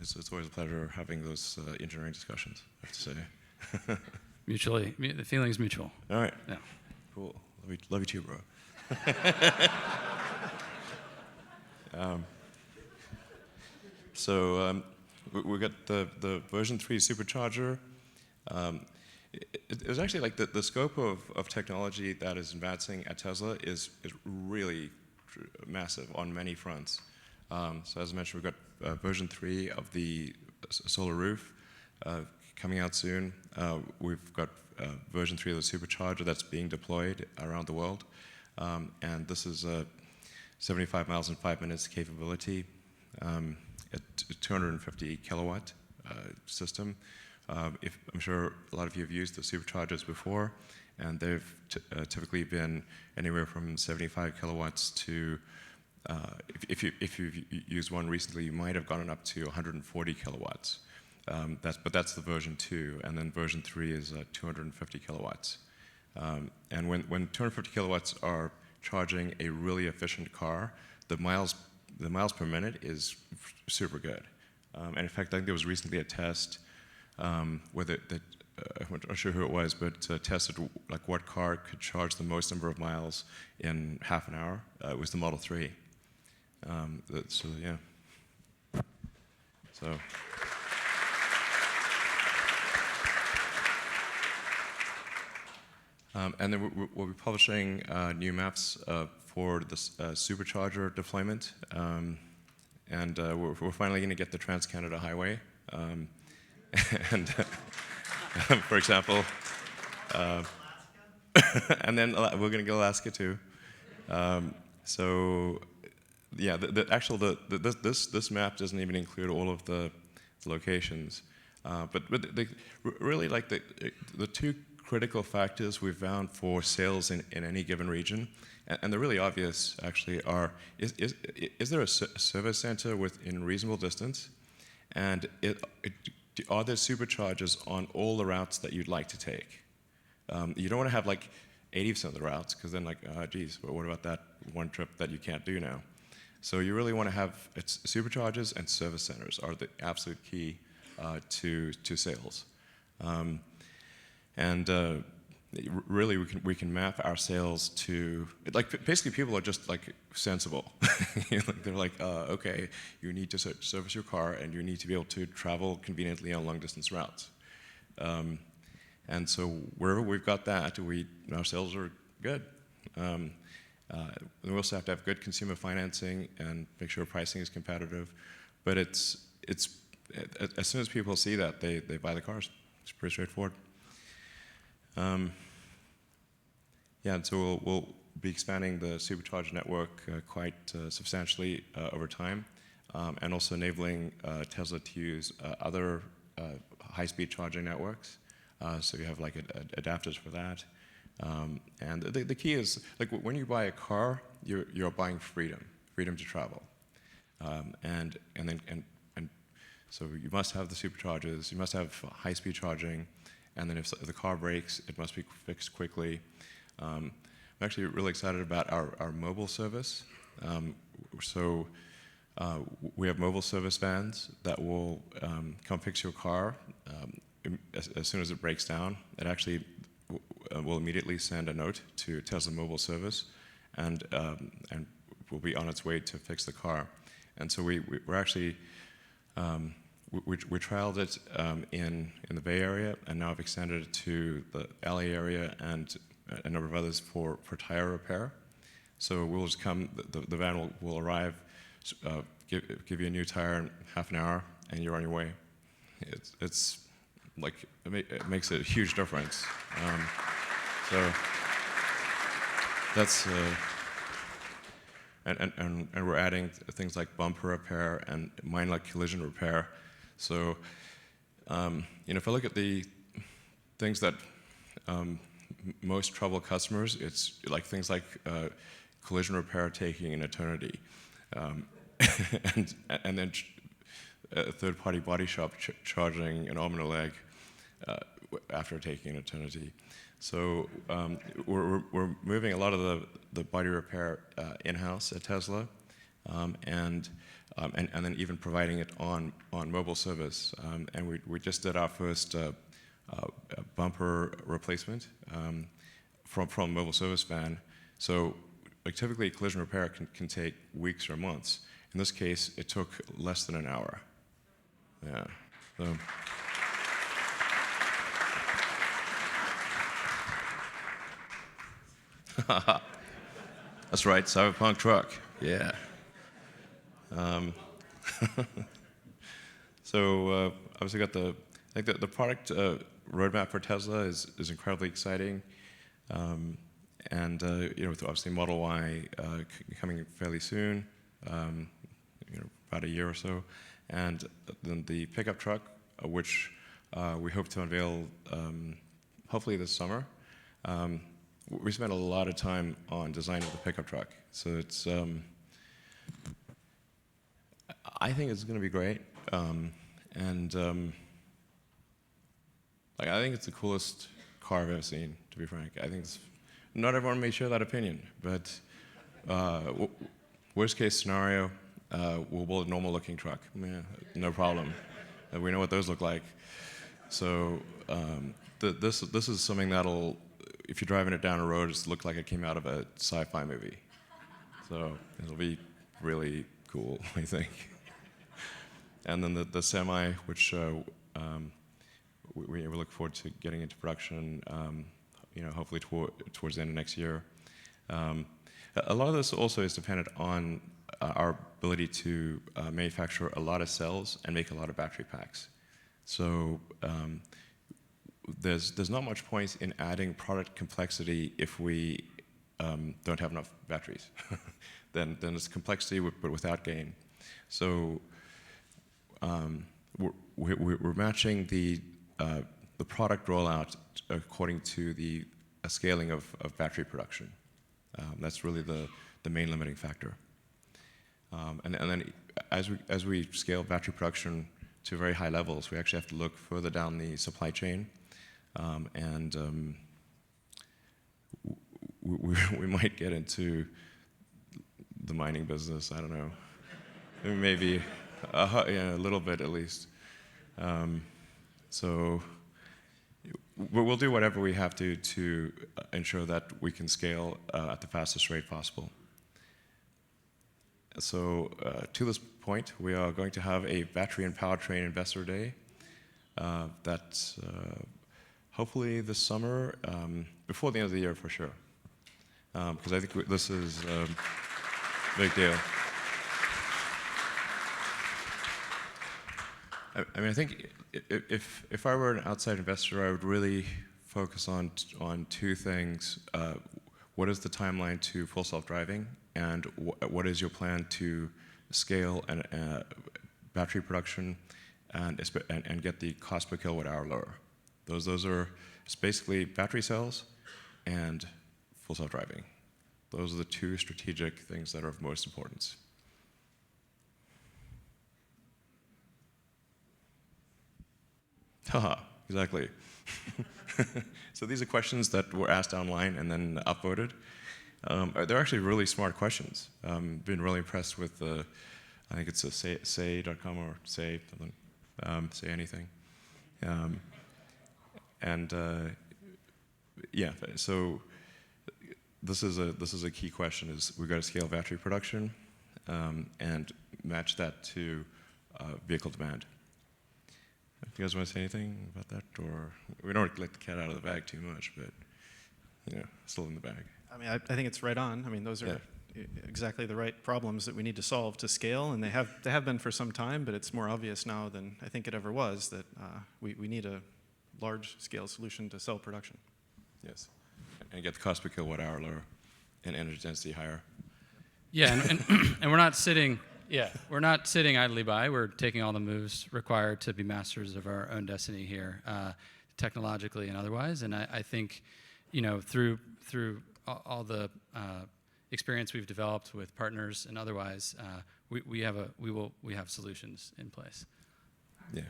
Speaker 4: it's always a pleasure having those engineering discussions, I have to say.
Speaker 6: Mutually, the feeling's mutual.
Speaker 4: All right.
Speaker 6: Yeah.
Speaker 4: Cool. Love you too, bro. We got the version 3 supercharger. It was actually like the scope of technology that is advancing at Tesla is really massive on many fronts. So as I mentioned, we've got version 3 of the solar roof coming out soon. We've got version 3 of the supercharger that's being deployed around the world. And this is a 75 miles in 5 minutes capability, at 250 kilowatt system. I'm sure a lot of you have used the superchargers before, and they've typically been anywhere from 75 kilowatts to, if you've used one recently, you might have gone up to 140 kilowatts. But that's the version 2, and then version 3 is 250 kilowatts. And when 250 kilowatts are charging a really efficient car, the miles per minute is super good. And in fact, I think there was recently a test I'm not sure who it was, but tested like what car could charge the most number of miles in half an hour. It was the Model 3. So yeah. So. And then we'll be publishing new maps for the supercharger deployment. And we're finally going to get the Trans-Canada Highway. And for example, and then we're going to go Alaska too. So yeah, this map doesn't even include all of the locations. But really, like the two critical factors we've found for sales in any given region, and they're really obvious actually, are is there a service center within reasonable distance, and are there superchargers on all the routes that you'd like to take? You don't want to have like 80% of the routes, because then like, geez, but what about that one trip that you can't do now? So you really want to have superchargers, and service centers are the absolute key to sales. Really, we can map our sales to, like, basically people are just like sensible. They're like, okay, you need to service your car, and you need to be able to travel conveniently on long distance routes. And so wherever we've got that, our sales are good. We also have to have good consumer financing and make sure pricing is competitive. But it's as soon as people see that, they buy the cars. It's pretty straightforward. Yeah, and so we'll be expanding the supercharger network quite substantially over time, and also enabling Tesla to use other high-speed charging networks. So you have like adapters for that. And the key is, like, when you buy a car, you're buying freedom to travel. And so you must have the superchargers, you must have high-speed charging, and then if the car breaks, it must be fixed quickly. I'm actually really excited about our mobile service. So we have mobile service vans that will come fix your car as soon as it breaks down. It actually will immediately send a note to Tesla Mobile Service, and will be on its way to fix the car. And so we're actually we trialed it in the Bay Area, and now have extended it to the LA area and a number of others for tire repair. So we'll just come, the van will arrive, give you a new tire in half an hour, and you're on your way. It's like, it makes a huge difference. So that's, and we're adding things like bumper repair and minor collision repair. So, if I look at the things that most trouble customers, it's like things like collision repair taking an eternity, and then a third-party body shop charging an arm and a leg after taking an eternity. So we're moving a lot of the body repair in-house at Tesla, and then even providing it on mobile service. And we just did our first bumper replacement from mobile service van. So like typically collision repair can take weeks or months. In this case, it took less than an hour. Yeah. So. That's right, cyberpunk truck. Yeah. So obviously got I think the product roadmap for Tesla is incredibly exciting, and with obviously Model Y coming fairly soon, about a year or so, and then the pickup truck, which we hope to unveil hopefully this summer. We spent a lot of time on designing the pickup truck, so it's I think it's going to be great. I think it's the coolest car I've ever seen, to be frank. I think not everyone may share that opinion, but worst case scenario, we'll build a normal looking truck. No problem. We know what those look like. So this is something that'll, if you're driving it down a road, just look like it came out of a sci-fi movie. So it'll be really cool, I think. And then the Semi, which we look forward to getting into production, hopefully towards the end of next year. A lot of this also is dependent on our ability to manufacture a lot of cells and make a lot of battery packs. So there's not much point in adding product complexity if we don't have enough batteries. then it's complexity but without gain. So we're matching the product rollout according to the scaling of battery production. That's really the main limiting factor. And then as we scale battery production to very high levels, we actually have to look further down the supply chain, and we might get into the mining business. I don't know, maybe a little bit at least. So we'll do whatever we have to ensure that we can scale at the fastest rate possible. So to this point, we are going to have a battery and powertrain investor day that hopefully this summer, before the end of the year for sure, because I think this is a big deal. I mean, I think if I were an outside investor, I would really focus on two things. What is the timeline to full self-driving, and what is your plan to scale battery production and get the cost per kilowatt hour lower? Those are basically battery cells and full self-driving. Those are the two strategic things that are of most importance. Haha, exactly. So these are questions that were asked online and then upvoted. They're actually really smart questions. Been really impressed with I think it's a say.com or say something, say anything. Yeah, so this is a key question: is we've got to scale battery production and match that to vehicle demand. Do you guys want to say anything about that, or we don't let the cat out of the bag too much, but still in the bag.
Speaker 5: I mean, I think it's right on. I mean, those are exactly the right problems that we need to solve to scale, and they have been for some time, but it's more obvious now than I think it ever was that we need a large-scale solution to cell production.
Speaker 4: Yes, and get the cost per kilowatt hour lower and energy density higher.
Speaker 6: Yeah, and we're not sitting. Yeah, we're not sitting idly by. We're taking all the moves required to be masters of our own destiny here, technologically and otherwise. And I think, through all the experience we've developed with partners and otherwise, we have solutions in place.
Speaker 4: Yeah.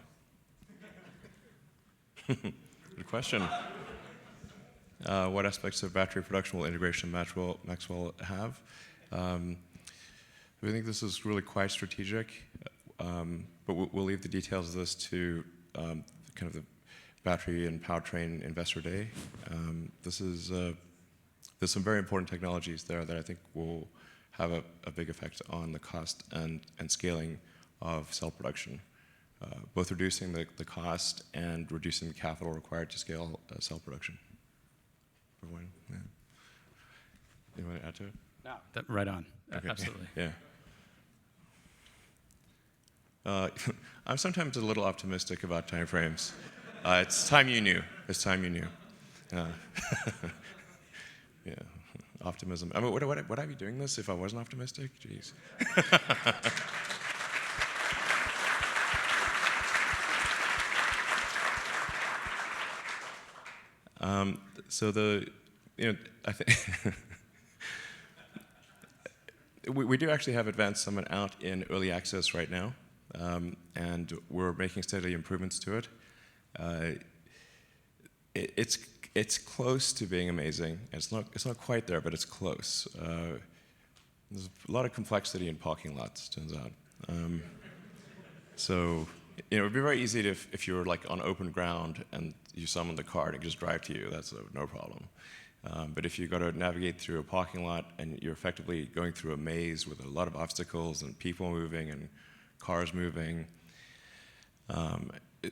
Speaker 4: Good question. What aspects of battery production will integration Maxwell have? I think this is really quite strategic, but we'll leave the details of this to kind of the battery and powertrain investor day. There's some very important technologies there that I think will have a big effect on the cost and scaling of cell production, both reducing the cost and reducing the capital required to scale cell production. Everyone, yeah. You want to add to it?
Speaker 6: No, right on.
Speaker 4: Okay.
Speaker 6: Absolutely.
Speaker 4: Yeah. I'm sometimes a little optimistic about timeframes. It's time you knew. It's time you knew. Yeah, optimism. I mean, would I be doing this if I wasn't optimistic? Jeez. So I think we do actually have Advanced Summit out in early access right now, and we're making steady improvements to it. It's close to being amazing. It's not quite there, but it's close. There's a lot of complexity in parking lots, turns out. So it would be very easy if you were like on open ground and you summon the car and it could just drive to you. That's no problem. But if you've got to navigate through a parking lot and you're effectively going through a maze with a lot of obstacles and people moving and cars moving,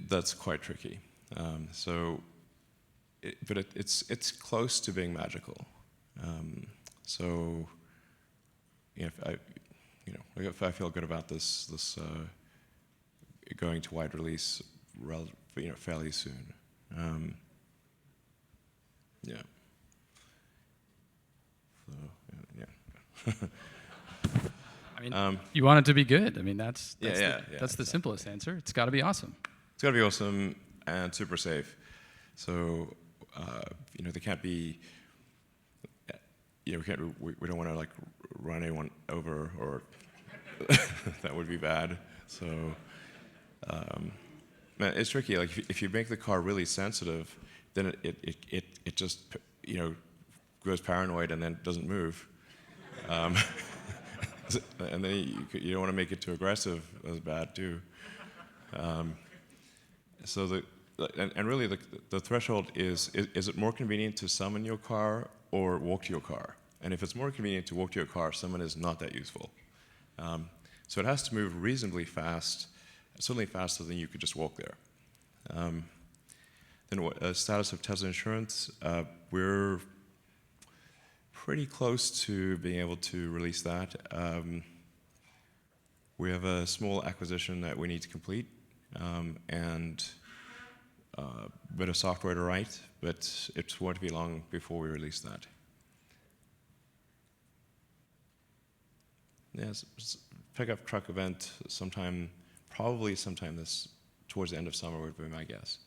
Speaker 4: that's quite tricky. But it's close to being magical. So if I feel good about this going to wide release fairly soon. Yeah. So, yeah.
Speaker 6: I mean, you want it to be good. I mean, that's the simplest answer. It's got to be awesome.
Speaker 4: It's got to be awesome and super safe. So, they can't be. We don't want to like run anyone over, or that would be bad. So, it's tricky. Like if you make the car really sensitive, then it just goes paranoid and then doesn't move. And then you don't want to make it too aggressive. That's bad too. So really the threshold is it more convenient to summon your car or walk to your car? And if it's more convenient to walk to your car, summon is not that useful. So it has to move reasonably fast, certainly faster than you could just walk there. Then status of Tesla insurance, we're pretty close to being able to release that. We have a small acquisition that we need to complete, and a bit of software to write, but it won't be long before we release that. Yes, pickup truck event probably sometime towards the end of summer would be my guess.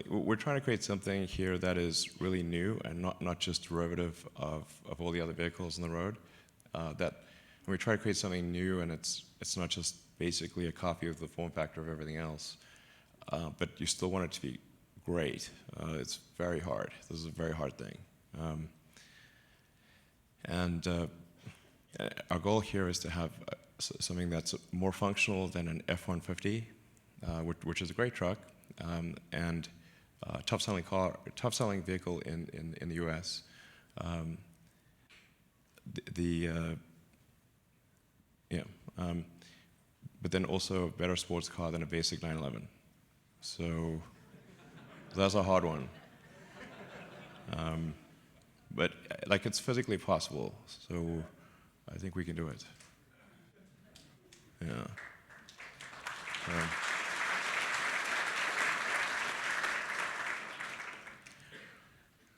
Speaker 4: We're trying to create something here that is really new and not just derivative of all the other vehicles on the road. That when we try to create something new, and it's not just basically a copy of the form factor of everything else, but you still want it to be great. It's very hard. This is a very hard thing. And our goal here is to have something that's more functional than an F-150, which is a great truck, and top-selling vehicle in the U.S. But then also a better sports car than a basic 911. So that's a hard one. But it's physically possible, so I think we can do it. Yeah.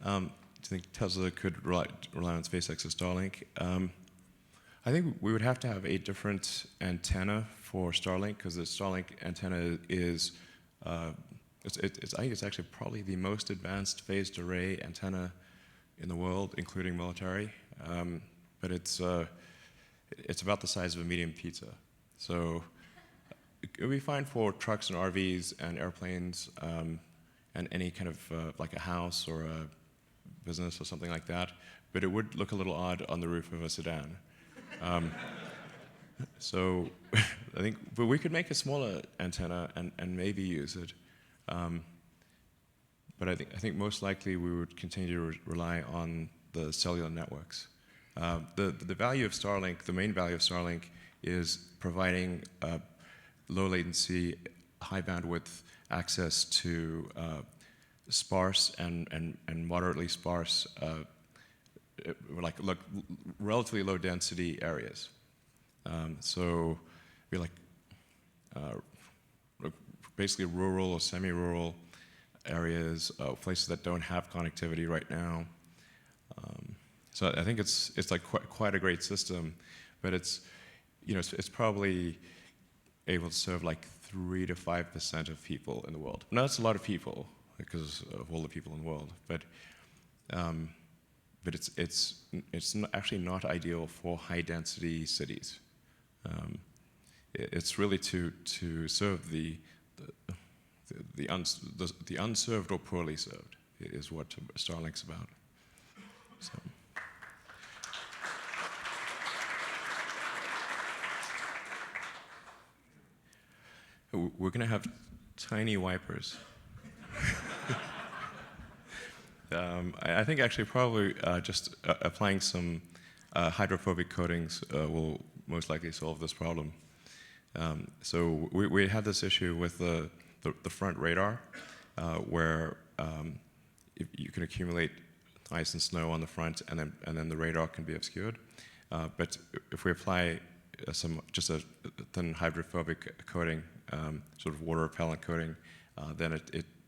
Speaker 4: Do you think Tesla could rely on SpaceX's Starlink? I think we would have to have a different antenna for Starlink, because the Starlink antenna is, I think it's actually probably the most advanced phased array antenna in the world, including military. But it's about the size of a medium pizza. So it would be fine for trucks and RVs and airplanes, and any kind of like a house or a business or something like that. But it would look a little odd on the roof of a sedan. So I think, but we could make a smaller antenna and maybe use it. But I think most likely we would continue to rely on the cellular networks. The value of Starlink, the main value of Starlink, is providing low latency, high bandwidth access to sparse and moderately sparse like relatively low density areas. So we like basically rural or semi-rural areas, places that don't have connectivity right now. So I think it's like quite a great system, but it's probably able to serve like 3 to 5% of people in the world. Now that's a lot of people because of all the people in the world, but it's actually not ideal for high density cities. It's really to serve the unserved or poorly served is what Starlink's about. So. We're going to have tiny wipers. I think actually probably just applying some hydrophobic coatings will most likely solve this problem. So we had this issue with the front radar, where if you can accumulate ice and snow on the front, and then the radar can be obscured. But if we apply just a thin hydrophobic coating, sort of water repellent coating, then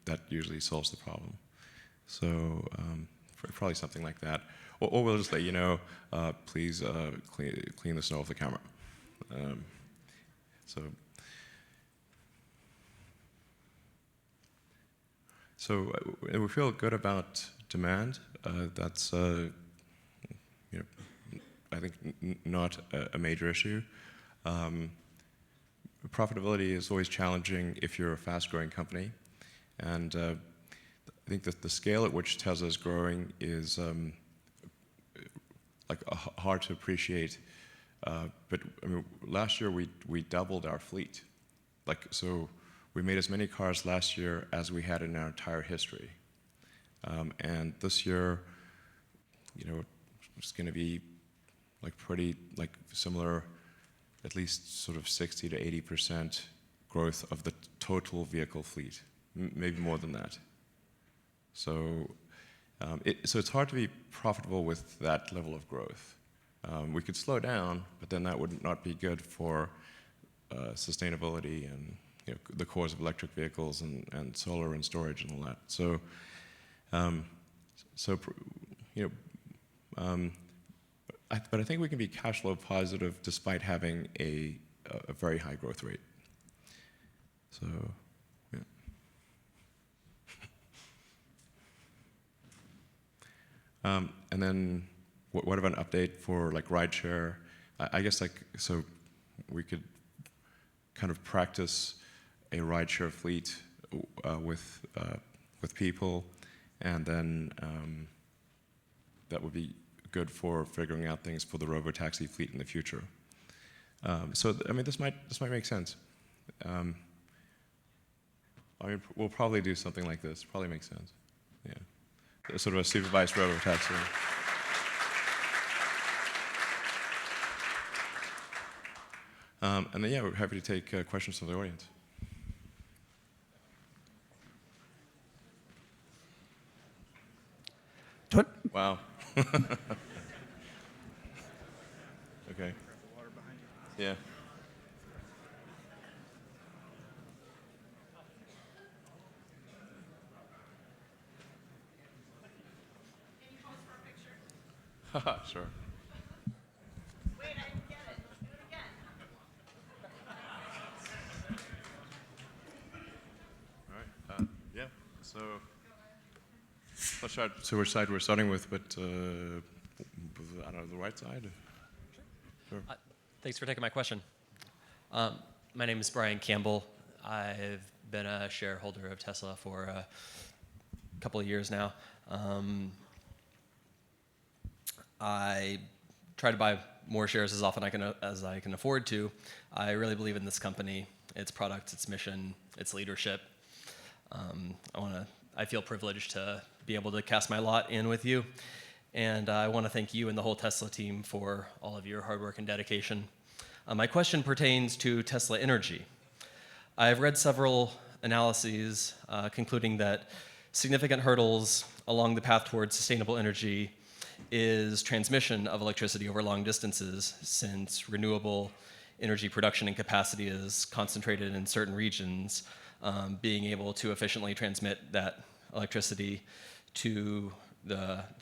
Speaker 4: that usually solves the problem. So probably something like that, or we'll just let you know, please clean the snow off the camera. So we feel good about demand. That's I think not a major issue. Profitability is always challenging if you're a fast-growing company, and I think that the scale at which Tesla is growing is hard to appreciate. But I mean, last year we doubled our fleet. So we made as many cars last year as we had in our entire history. And this year, it's going to be pretty similar, at least sort of 60 to 80% growth of the total vehicle fleet, maybe more than that. So it's hard to be profitable with that level of growth. We could slow down, but then that would not be good for sustainability and the cause of electric vehicles and solar and storage and all that. So, but I think we can be cash flow positive despite having a very high growth rate. So, yeah. And then, what about an update for rideshare? I guess so we could kind of practice a rideshare fleet with people, and then that would be good for figuring out things for the robotaxi fleet in the future. So I mean, this might make sense. I mean, we'll probably do something like this. Probably makes sense. Yeah, sort of a supervised robotaxi. And then yeah, we're happy to take questions from the audience. Wow. Okay. Yeah. Haha, sure.
Speaker 2: Wait, I didn't get it. Do it again.
Speaker 4: All right. Yeah. So. Not sure which side we're starting with, but I don't know, the right side? Sure.
Speaker 7: Thanks for taking my question. My name is Brian Campbell. I've been a shareholder of Tesla for a couple of years now. I try to buy more shares as often as I can afford to. I really believe in this company, its product, its mission, its leadership. I feel privileged to be able to cast my lot in with you. And I want to thank you and the whole Tesla team for all of your hard work and dedication. My question pertains to Tesla Energy. I've read several analyses concluding that significant hurdles along the path towards sustainable energy is transmission of electricity over long distances, since renewable energy production and capacity is concentrated in certain regions. Being able to efficiently transmit that electricity to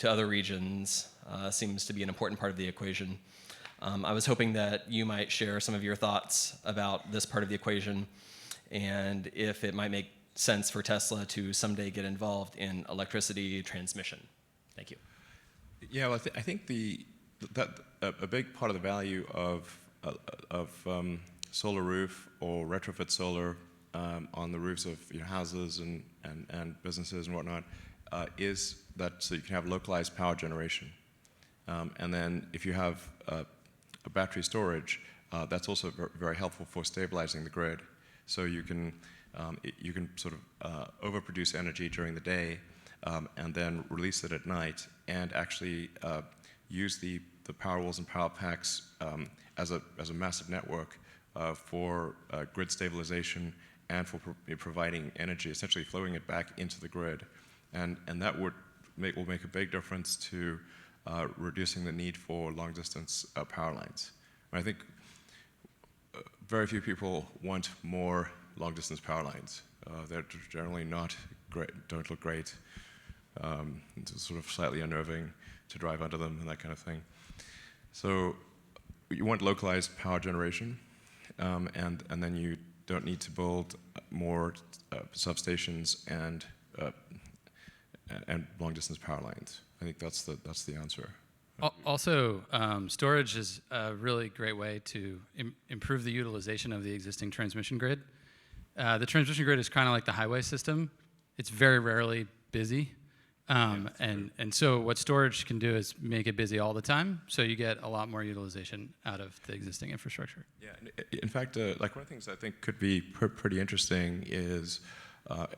Speaker 7: other regions seems to be an important part of the equation. I was hoping that you might share some of your thoughts about this part of the equation, and if it might make sense for Tesla to someday get involved in electricity transmission. Thank you.
Speaker 4: Yeah, well, I think a big part of the value of solar roof or retrofit solar on the roofs of houses and businesses and whatnot is that so you can have localized power generation. And then if you have a battery storage, that's also very helpful for stabilizing the grid. So you can sort of overproduce energy during the day and then release it at night, and actually use the power walls and power packs as a massive network for grid stabilization and for providing energy, essentially flowing it back into the grid, and that will make a big difference to reducing the need for long distance power lines. I think very few people want more long distance power lines. They're generally not great, don't look great. It's sort of slightly unnerving to drive under them and that kind of thing. So you want localized power generation, and then you don't need to build more substations and long distance power lines. I think that's the answer.
Speaker 6: Also, storage is a really great way to improve the utilization of the existing transmission grid. The transmission grid is kind of like the highway system. It's very rarely busy. And so what storage can do is make it busy all the time, so you get a lot more utilization out of the existing infrastructure.
Speaker 4: Yeah, in fact, like one of the things I think could be pretty interesting is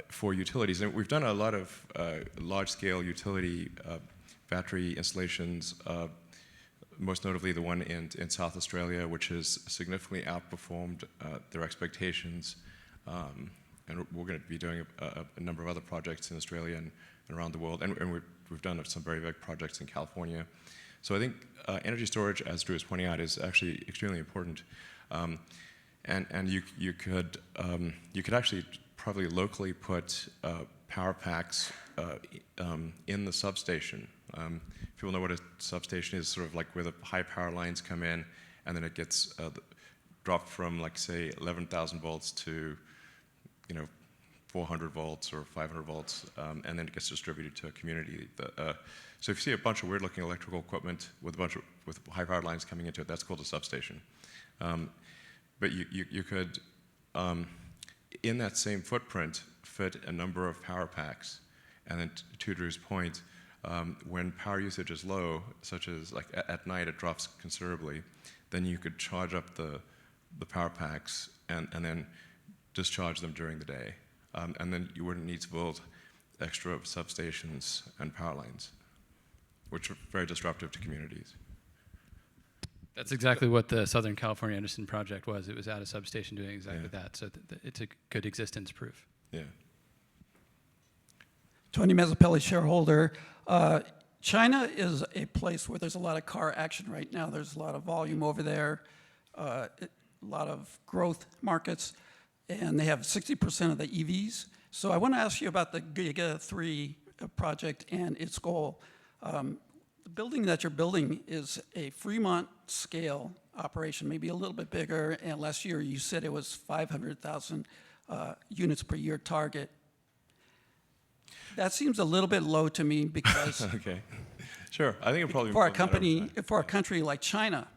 Speaker 4: for utilities. And we've done a lot of large-scale utility battery installations, most notably the one in South Australia, which has significantly outperformed their expectations. And we're going to be doing a number of other projects in Australia and around the world, and we've done some very big projects in California. So I think energy storage, as Drew was pointing out, is actually extremely important. And you could actually probably locally put power packs in the substation. If people know what a substation is, sort of like where the high power lines come in, and then it gets dropped from, like, say, 11,000 volts to 400 volts or 500 volts, and then it gets distributed to a community. So if you see a bunch of weird-looking electrical equipment with high power lines coming into it, that's called a substation. But you could, in that same footprint, fit a number of power packs. And then to Drew's point, when power usage is low, such as like at night it drops considerably, then you could charge up the power packs and then discharge them during the day. And then you wouldn't need to build extra substations and power lines, which are very disruptive to communities.
Speaker 6: That's exactly what the Southern California Edison project was. It was at a substation doing exactly that. So it's a good existence proof.
Speaker 4: Yeah.
Speaker 8: Tony Mazzapelli, shareholder. China is a place where there's a lot of car action right now. There's a lot of volume over there, a lot of growth markets, and they have 60% of the EVs. So I want to ask you about the GIGA3 project and its goal. The building that you're building is a Fremont scale operation, maybe a little bit bigger, and last year you said it was 500,000 units per year target. That seems a little bit low to me because
Speaker 4: Okay, sure. I think it probably
Speaker 8: for a country like China,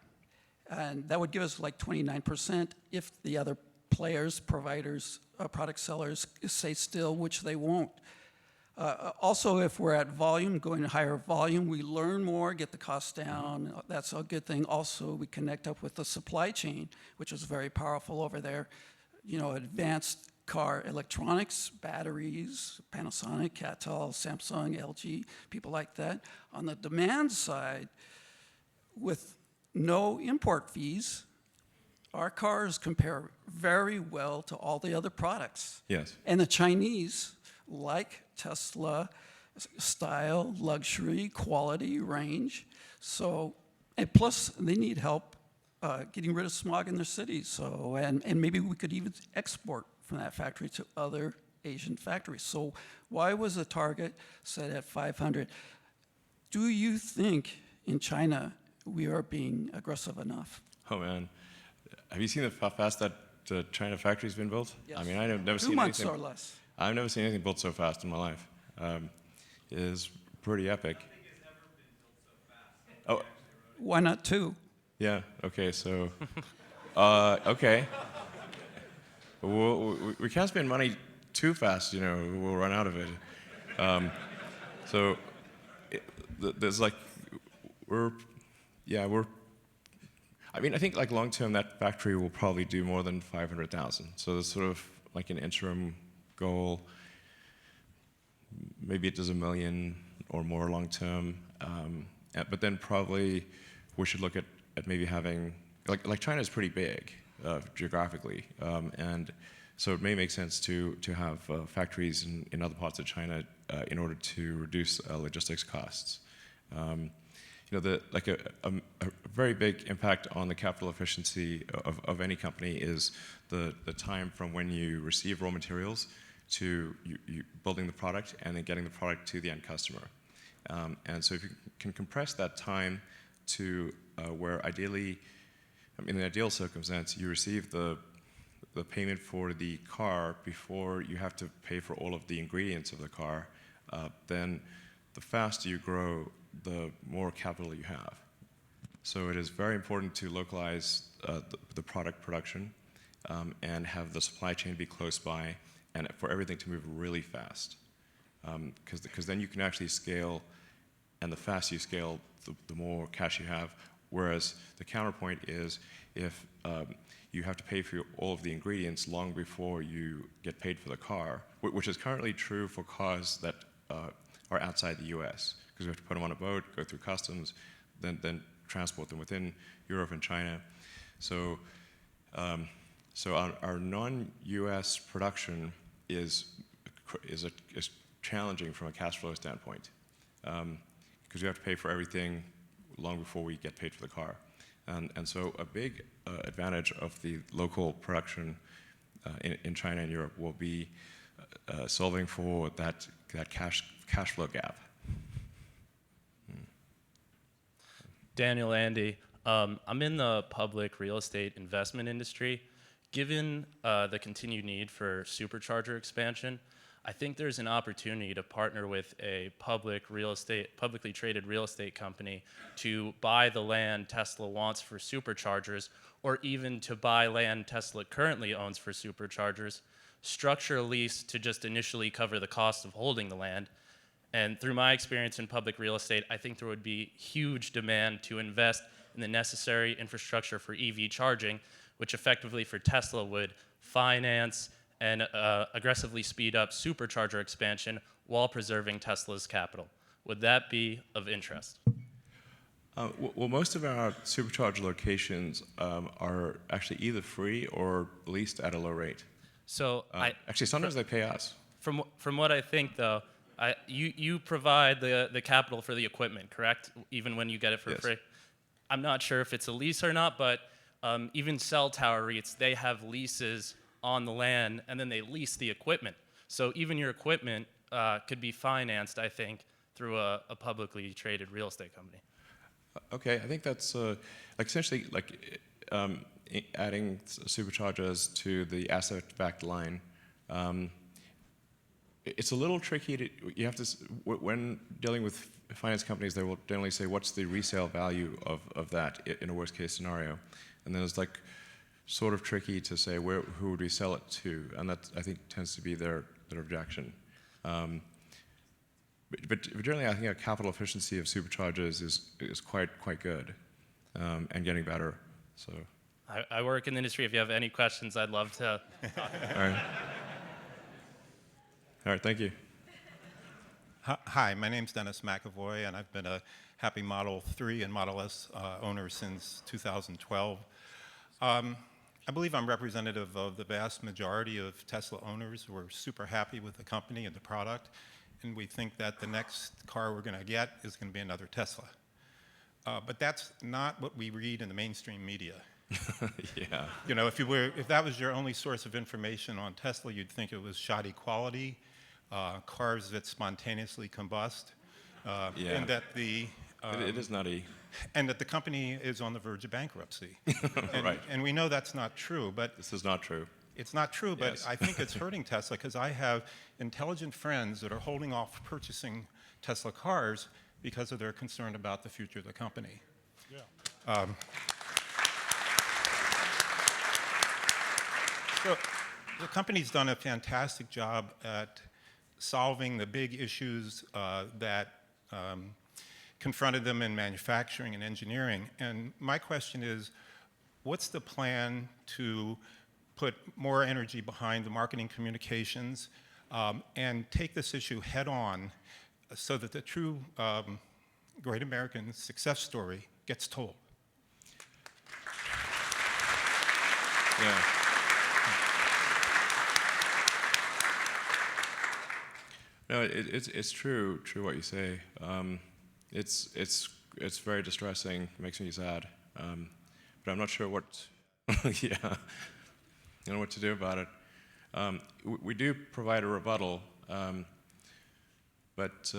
Speaker 8: and that would give us like 29% if the other players, providers, product sellers stay still, which they won't. Also, if we're at volume, going to higher volume, we learn more, get the costs down. That's a good thing. Also, we connect up with the supply chain, which is very powerful over there. Advanced car electronics, batteries, Panasonic, Catel, Samsung, LG, people like that. On the demand side, with no import fees, our cars compare very well to all the other products.
Speaker 4: Yes.
Speaker 8: And the Chinese, like Tesla style, luxury, quality, range. So, and plus they need help getting rid of smog in their cities. So, and maybe we could even export from that factory to other Asian factories. So why was the target set at 500? Do you think in China we are being aggressive enough?
Speaker 4: Oh man, have you seen how fast that China factory's been built?
Speaker 8: Yes.
Speaker 4: I mean, I've never
Speaker 8: 2
Speaker 4: seen
Speaker 8: months
Speaker 4: anything.
Speaker 8: or less.
Speaker 4: I've never seen anything built so fast in my life. It is pretty epic. Oh,
Speaker 8: Why not 2?
Speaker 4: yeah. Okay. So, okay. We can't spend money too fast. You know, we'll run out of it. So, there's like, I mean, I think like long term that factory will probably do more than 500,000. So there's sort of like an interim goal. Maybe it does 1 million or more long term. But then probably we should look at maybe having, like China is pretty big geographically. And so it may make sense to have factories in other parts of China in order to reduce logistics costs. You know, a very big impact on the capital efficiency of any company is the time from when you receive raw materials to you building the product and then getting the product to the end customer. And so if you can compress that time to where ideally, in the ideal circumstance, you receive the payment for the car before you have to pay for all of the ingredients of the car, then the faster you grow, the more capital you have. So it is very important to localize the product production and have the supply chain be close by and for everything to move really fast. Because then you can actually scale, and the faster you scale, the more cash you have. Whereas the counterpoint is if you have to pay for all of the ingredients long before you get paid for the car, which is currently true for cars that are outside the US, because we have to put them on a boat, go through customs, then transport them within Europe and China. So, our non-US production is challenging from a cash flow standpoint, because we have to pay for everything long before we get paid for the car. And so a big advantage of the local production in China and Europe will be solving for that cash flow gap.
Speaker 9: Daniel, Andy, I'm in the public real estate investment industry. Given the continued need for supercharger expansion, I think there's an opportunity to partner with a publicly traded real estate company to buy the land Tesla wants for superchargers, or even to buy land Tesla currently owns for superchargers, structure a lease to just initially cover the cost of holding the land. And through my experience in public real estate, I think there would be huge demand to invest in the necessary infrastructure for EV charging, which effectively for Tesla would finance and aggressively speed up supercharger expansion while preserving Tesla's capital. Would that be of interest?
Speaker 4: Well, most of our supercharger locations are actually either free or leased at a low rate.
Speaker 9: So
Speaker 4: actually, sometimes they pay us.
Speaker 9: From what I think, though, you provide the capital for the equipment, correct? Even when you get it for free? I'm not sure if it's a lease or not, but even cell tower REITs, they have leases on the land, and then they lease the equipment. So even your equipment could be financed, I think, through a publicly traded real estate company.
Speaker 4: Okay, I think that's like essentially like adding superchargers to the asset-backed line. It's a little tricky. You have to, when dealing with finance companies, they will generally say, "What's the resale value of that in a worst-case scenario?" And then it's like sort of tricky to say who would we sell it to, and that I think tends to be their objection. But generally, I think a capital efficiency of superchargers is quite good, and getting better. So.
Speaker 9: I work in the industry. If you have any questions, I'd love to talk.
Speaker 4: All right, thank you.
Speaker 10: Hi, my name's Dennis McAvoy, and I've been a happy Model 3 and Model S owner since 2012. I believe I'm representative of the vast majority of Tesla owners who are super happy with the company and the product. and we think that the next car we're going to get is going to be another Tesla. But that's not what we read in the mainstream media.
Speaker 4: Yeah.
Speaker 10: You know, if that was your only source of information on Tesla, you'd think it was shoddy quality, cars that spontaneously combust,
Speaker 4: Yeah.
Speaker 10: and that the
Speaker 4: It is nutty.
Speaker 10: and that the company is on the verge of bankruptcy. And,
Speaker 4: Right.
Speaker 10: and we know that's not true, but
Speaker 4: This is not true.
Speaker 10: it's not true, but
Speaker 4: Yes.
Speaker 10: I think it's hurting Tesla because I have intelligent friends that are holding off purchasing Tesla cars because of their concern about the future of the company. Yeah. So the company's done a fantastic job at solving the big issues that confronted them in manufacturing and engineering. And my question is, what's the plan to put more energy behind the marketing communications and take this issue head on so that the true great American success story gets told?
Speaker 4: Yeah. No, it's true what you say. It's very distressing. It makes me sad. But I'm not sure what. Yeah. I don't know what to do about it. We do provide a rebuttal, but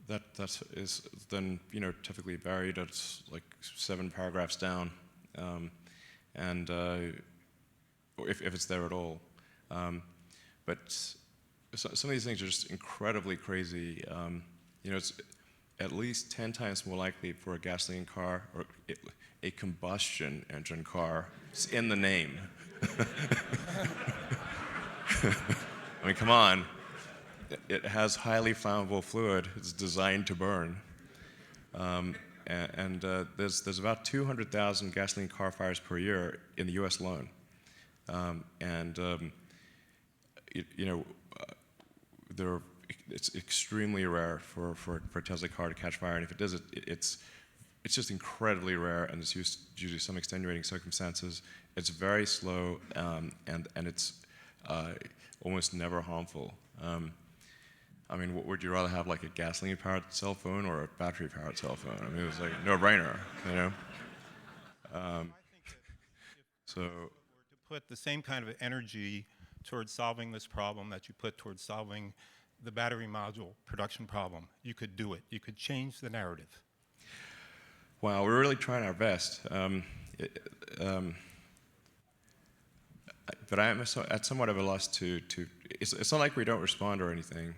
Speaker 4: that is then typically buried at like 7 paragraphs down, and if it's there at all. But some of these things are just incredibly crazy. It's at least 10 times more likely for a gasoline car or a combustion engine car. It's in the name. I mean, come on. It has highly flammable fluid. It's designed to burn. There's about 200,000 gasoline car fires per year in the U.S. alone. It's extremely rare for a Tesla car to catch fire, and if it does, it's just incredibly rare, and it's usually some extenuating circumstances. It's very slow, and it's almost never harmful. I mean, would you rather have like a gasoline-powered cell phone or a battery-powered cell phone? I mean, it was like no-brainer,
Speaker 10: I think that
Speaker 4: So.
Speaker 10: if were to put the same kind of energy towards solving this problem that you put towards solving the battery module production problem, you could do it. You could change the narrative.
Speaker 4: Wow, we're really trying our best. But I'm at somewhat of a loss to it's not like we don't respond or anything.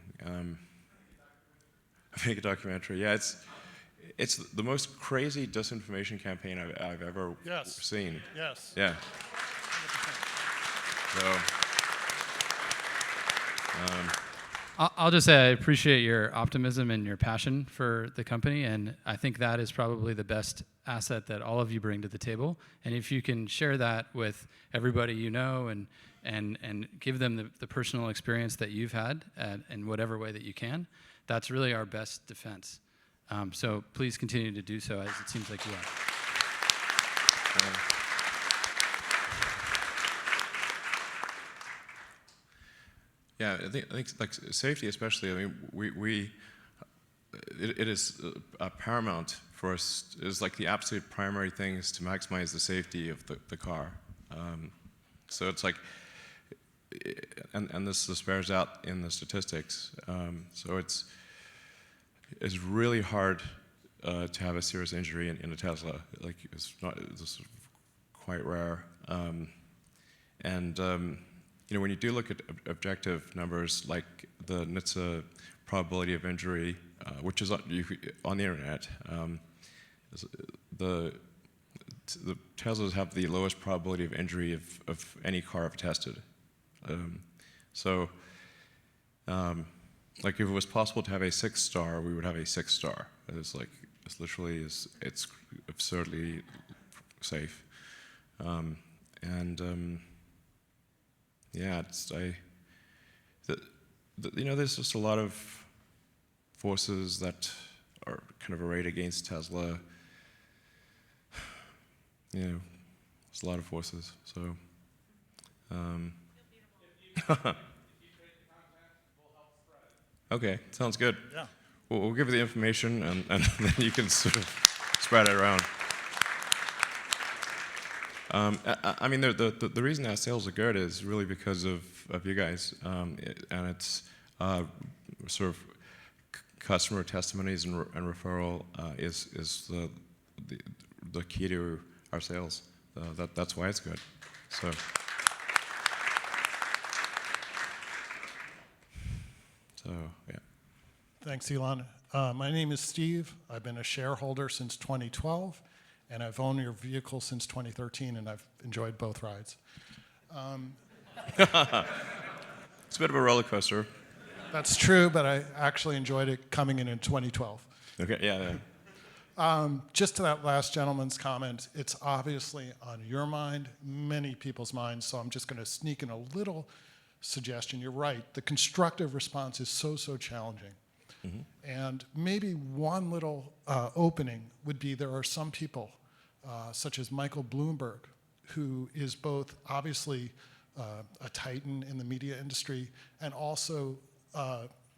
Speaker 4: Make a documentary. Yeah, it's the most crazy disinformation campaign I've ever seen.
Speaker 11: Yes.
Speaker 4: Yeah. So.
Speaker 6: I'll just say I appreciate your optimism and your passion for the company, and I think that is probably the best asset that all of you bring to the table. And if you can share that with everybody you know and give them the personal experience that you've had in whatever way that you can, that's really our best defense. So please continue to do so, as it seems like you are.
Speaker 4: Yeah, I think like safety especially. I mean, it is paramount for us. Is like the absolute primary thing is to maximize the safety of the car. So it's like, and this bears out in the statistics. So it's really hard to have a serious injury in a Tesla. Like this is quite rare. When you do look at objective numbers like the NHTSA probability of injury, which is on the internet, the Teslas have the lowest probability of injury of any car I've tested. Like if it was possible to have a 6-star, we would have a 6-star. It's absurdly safe. Yeah, there's just a lot of forces that are kind of arrayed against Tesla. There's a lot of forces. So. Okay, sounds good.
Speaker 11: Yeah.
Speaker 4: We'll give you the information, and then you can sort of spread it around. I mean, the reason our sales are good is really because of you guys, and it's sort of customer testimonies and referral is the key to our sales. That's why it's good. So. So yeah.
Speaker 11: Thanks, Elon. My name is Steve. I've been a shareholder since 2012, and I've owned your vehicle since 2013, and I've enjoyed both rides.
Speaker 4: It's a bit of a roller coaster.
Speaker 11: That's true, but I actually enjoyed it coming in 2012.
Speaker 4: Okay, yeah.
Speaker 11: Just to that last gentleman's comment, it's obviously on your mind, many people's minds, so I'm just going to sneak in a little suggestion. You're right. The constructive response is so challenging. Mm-hmm. And maybe one little opening would be there are some people, such as Michael Bloomberg, who is both obviously a titan in the media industry and also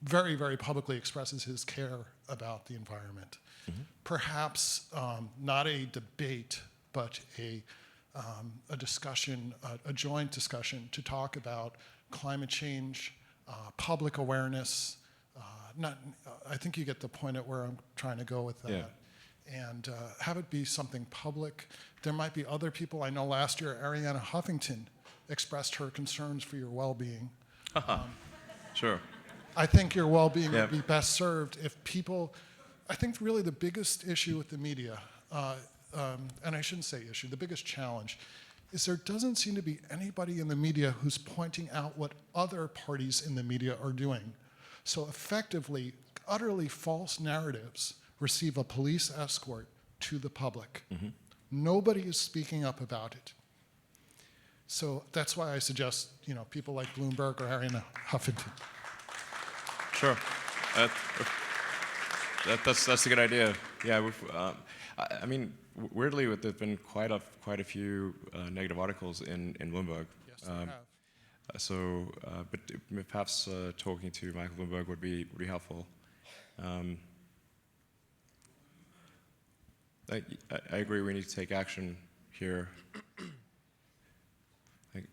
Speaker 11: very publicly expresses his care about the environment. Mm-hmm. Perhaps not a debate, but a discussion, a joint discussion to talk about climate change, public awareness. I think you get the point at where I'm trying to go with that. Yeah. And have it be something public. There might be other people. I know last year Arianna Huffington expressed her concerns for your well-being.
Speaker 4: Sure.
Speaker 11: I think your well-being would be best served if people, I think really the biggest issue with the media, and I shouldn't say issue, the biggest challenge is there doesn't seem to be anybody in the media who's pointing out what other parties in the media are doing. So effectively, utterly false narratives receive a police escort to the public. Mm-hmm. Nobody is speaking up about it. So that's why I suggest, people like Bloomberg or Arianna Huffington.
Speaker 4: Sure. That's a good idea. Yeah, I mean, weirdly, there've been quite a few negative articles in Bloomberg.
Speaker 11: Yes, they have.
Speaker 4: So, but perhaps talking to Michael Bloomberg would be helpful. I agree. We need to take action here.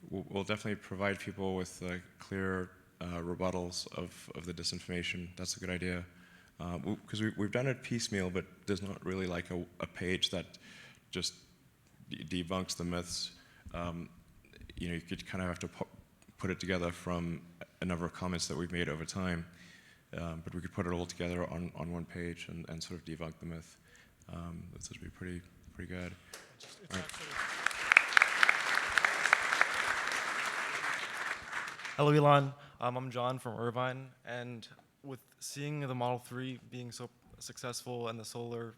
Speaker 4: We'll definitely provide people with clear rebuttals of the disinformation. That's a good idea. Because we've done it piecemeal, but there's not really like a page that just debunks the myths. You could kind of have to put it together from a number of comments that we've made over time, but we could put it all together on one page and sort of debunk the myth. This would be pretty good. Right.
Speaker 12: Hello, Elon. I'm John from Irvine, and with seeing the Model 3 being so successful and the solar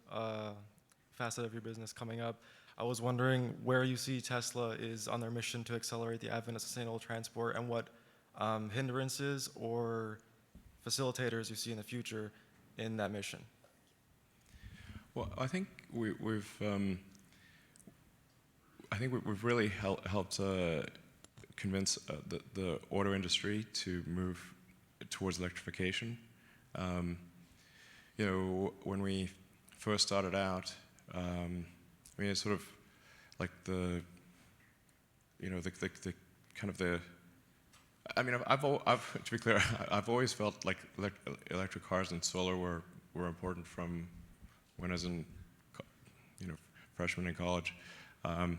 Speaker 12: facet of your business coming up, I was wondering where you see Tesla is on their mission to accelerate the advent of sustainable transport and what hindrances or facilitators you see in the future in that mission.
Speaker 4: Well, I think we've really helped convince the auto industry to move towards electrification. When we first started out, it's sort of like the kind of the. To be clear, I've always felt like electric cars and solar were important from when I was in, freshman in college, and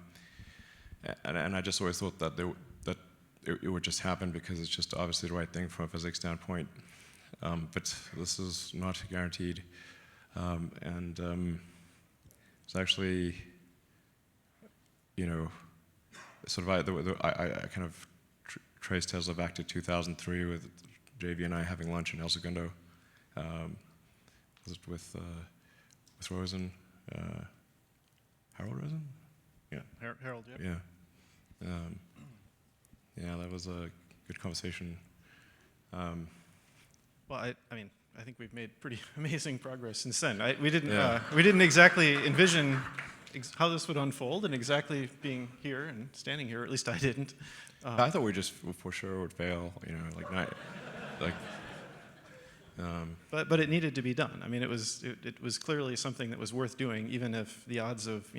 Speaker 4: I just always thought that it would just happen because it's just obviously the right thing from a physics standpoint. But this is not guaranteed, and it's actually, sort of I kind of trace Tesla back to 2003 with JV and I having lunch in El Segundo, with Rosen, Harold Rosen, yeah,
Speaker 5: Harold, yeah.
Speaker 4: Yeah. Yeah, that was a good conversation.
Speaker 5: Well, I think we've made pretty amazing progress since then. We didn't exactly envision how this would unfold and exactly being here and standing here. At least I didn't. But it needed to be done. I mean, it was clearly something that was worth doing, even if the odds of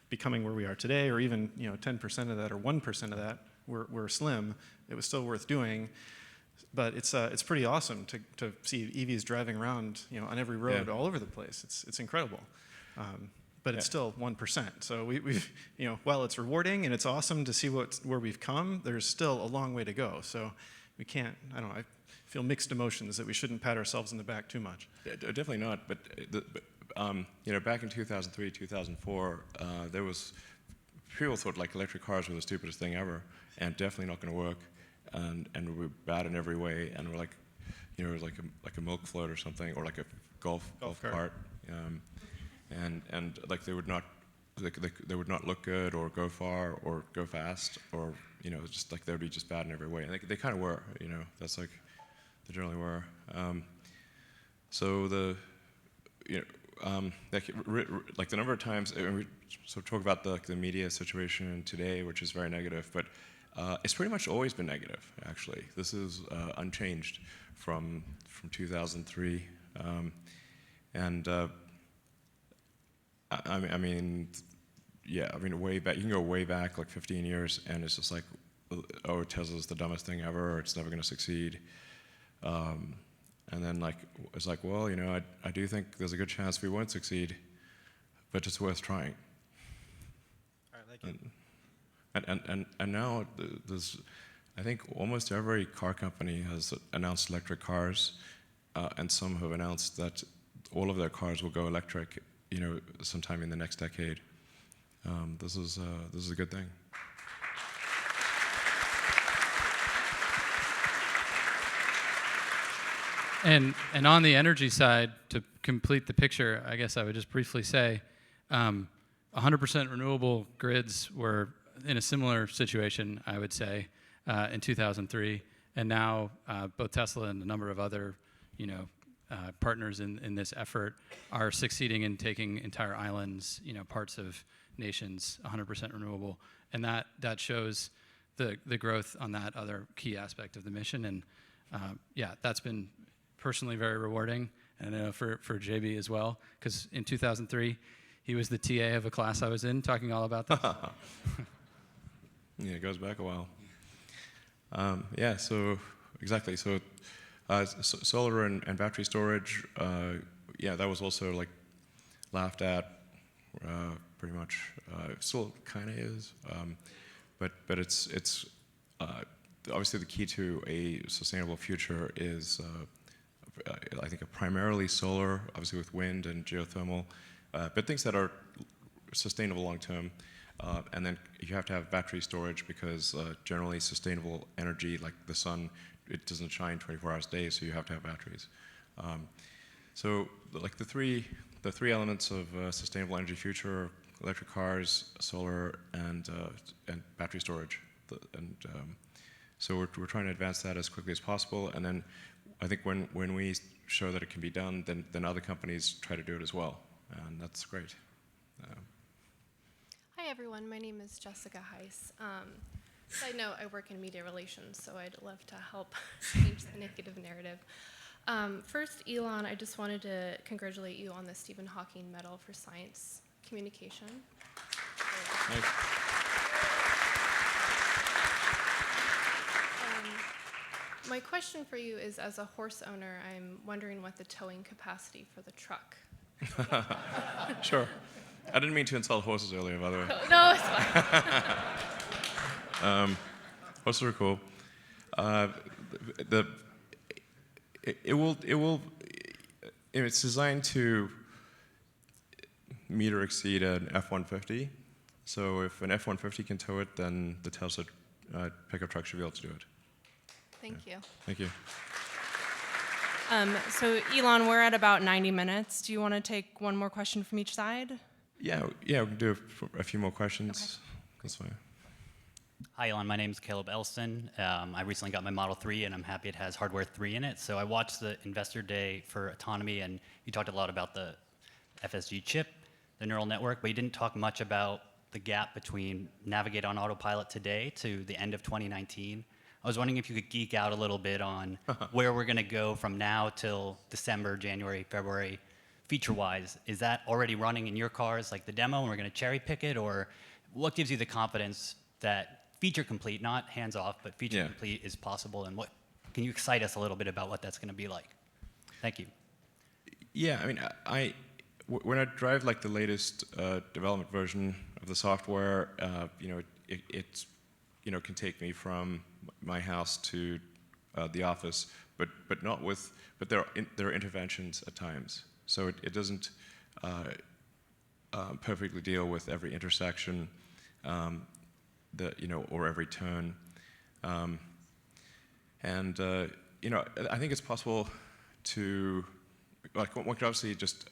Speaker 5: becoming where we are today, or even 10% of that or 1% of that were slim. It was still worth doing. But it's pretty awesome to see EVs driving around on every road all over the place. It's incredible. But it's still 1%. So we've while it's rewarding and it's awesome to see where we've come, there's still a long way to go. So we can't. I feel mixed emotions that we shouldn't pat ourselves in the back too much.
Speaker 4: Definitely not. But back in 2003, 2004, there was people thought like electric cars were the stupidest thing ever, and definitely not going to work, and we're bad in every way, and we're like, it was like a milk float or something, or like a golf cart, and like they would not look good or go far or go fast, or just like they would be just bad in every way, and they kind of were, that's like they generally were. So the like the number of times, and we sort of talk about the media situation today, which is very negative, but it's pretty much always been negative. Actually, this is unchanged from 2003, and I mean, way back. You can go way back, like 15 years, and it's just like, oh, Tesla's the dumbest thing ever, or it's never going to succeed. And then it's like, well, I do think there's a good chance we won't succeed, but it's worth trying.
Speaker 12: All right, thank you.
Speaker 4: And now there's, I think almost every car company has announced electric cars, and some have announced that all of their cars will go electric, sometime in the next decade. This is a good thing.
Speaker 6: And on the energy side, to complete the picture, I guess I would just briefly say, 100% renewable grids were in a similar situation, I would say, in 2003, and now both Tesla and a number of other, partners in this effort are succeeding in taking entire islands, parts of nations, 100% renewable, and that shows the growth on that other key aspect of the mission, and that's been personally very rewarding, and I know for JB as well, because in 2003, he was the TA of a class I was in, talking all about this.
Speaker 4: Yeah, it goes back a while. So exactly. So solar and battery storage, that was also laughed at, pretty much. It still kind of is, but it's obviously the key to a sustainable future is. I think primarily solar, obviously with wind and geothermal, but things that are sustainable long term. And then you have to have battery storage because generally sustainable energy, like the sun, it doesn't shine 24 hours a day, so you have to have batteries. So like the three elements of sustainable energy future: electric cars, solar, and battery storage. So we're trying to advance that as quickly as possible, and then I think when we show that it can be done, then other companies try to do it as well, and that's great.
Speaker 13: Hi everyone, my name is Jessica Heiss. Side note, I work in media relations, so I'd love to help change the negative narrative. First, Elon, I just wanted to congratulate you on the Stephen Hawking Medal for Science Communication.
Speaker 4: Nice.
Speaker 13: My question for you is, as a horse owner, I'm wondering what the towing capacity for the truck.
Speaker 4: Sure. I didn't mean to insult horses earlier, by the way.
Speaker 13: No, it's fine.
Speaker 4: Horses are cool. It's designed to meet or exceed an F-150. So if an F-150 can tow it, then the Tesla pickup truck should be able to do it.
Speaker 13: Thank you.
Speaker 4: Thank you.
Speaker 14: So Elon, we're at about 90 minutes. Do you want to take one more question from each side?
Speaker 4: Yeah, we can do a few more questions. Okay. That's fine.
Speaker 15: Hi, Elon. My name is Caleb Elston. I recently got my Model 3, and I'm happy it has hardware 3 in it. So I watched the Investor Day for autonomy, and you talked a lot about the FSD chip, the neural network, but you didn't talk much about the gap between Navigate on Autopilot today to the end of 2019. I was wondering if you could geek out a little bit on where we're going to go from now till December, January, February, feature-wise. Is that already running in your cars, like the demo, and we're going to cherry pick it? Or what gives you the confidence that feature complete, not hands-off, but feature complete is possible? And what can you excite us a little bit about what that's going to be like? Thank you.
Speaker 4: Yeah, I mean, when I drive like the latest development version of the software, you know, it's you know, can take me from my house to the office, but not with, but there are interventions at times. So it doesn't perfectly deal with every intersection, you know, or every turn. You know, I think it's possible to, like, one could obviously just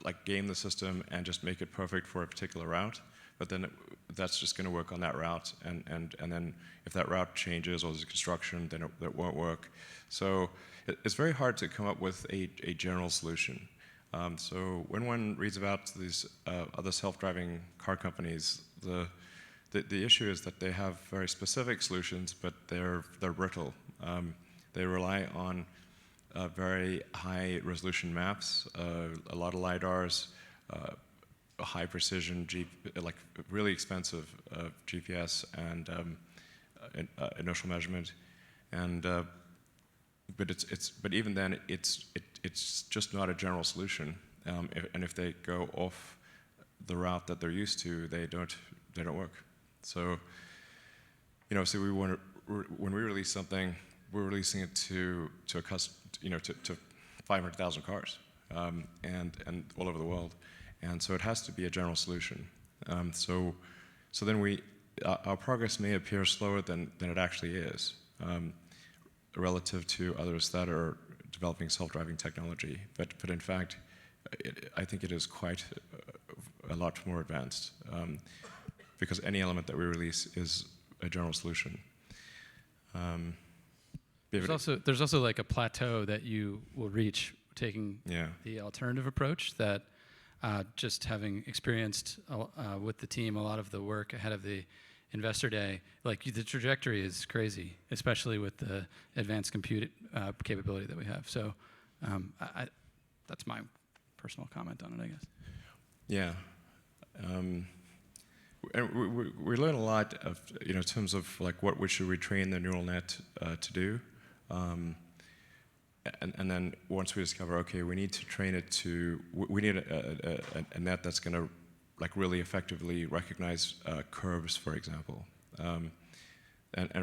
Speaker 4: like game the system and just make it perfect for a particular route, but then that's just going to work on that route, and then if that route changes or there's construction, then it won't work. So it's very hard to come up with a general solution. So when one reads about these other self-driving car companies, the issue is that they have very specific solutions, but they're brittle. They rely on very high resolution maps, a lot of LiDARs, high precision, like really expensive GPS and inertial measurement, and but even then it's just not a general solution. And if they go off the route that they're used to, they don't work. So you know, so when we release something, we're releasing it to a you know, to 500,000 cars, and all over the world, and so it has to be a general solution. So then our progress may appear slower than it actually is, relative to others that are developing self-driving technology. But in fact, I think it is quite a lot more advanced, because any element that we release is a general solution.
Speaker 6: There's also like a plateau that you will reach taking the alternative approach that just having experienced with the team a lot of the work ahead of the investor day, like the trajectory is crazy, especially with the advanced compute capability that we have. So that's my personal comment on it, I guess.
Speaker 4: Yeah. And we learn a lot of, you know, in terms of like what should we train the neural net to do, and then once we discover, okay, we need to train it to, we need a net that's going to like really effectively recognize curves, for example. And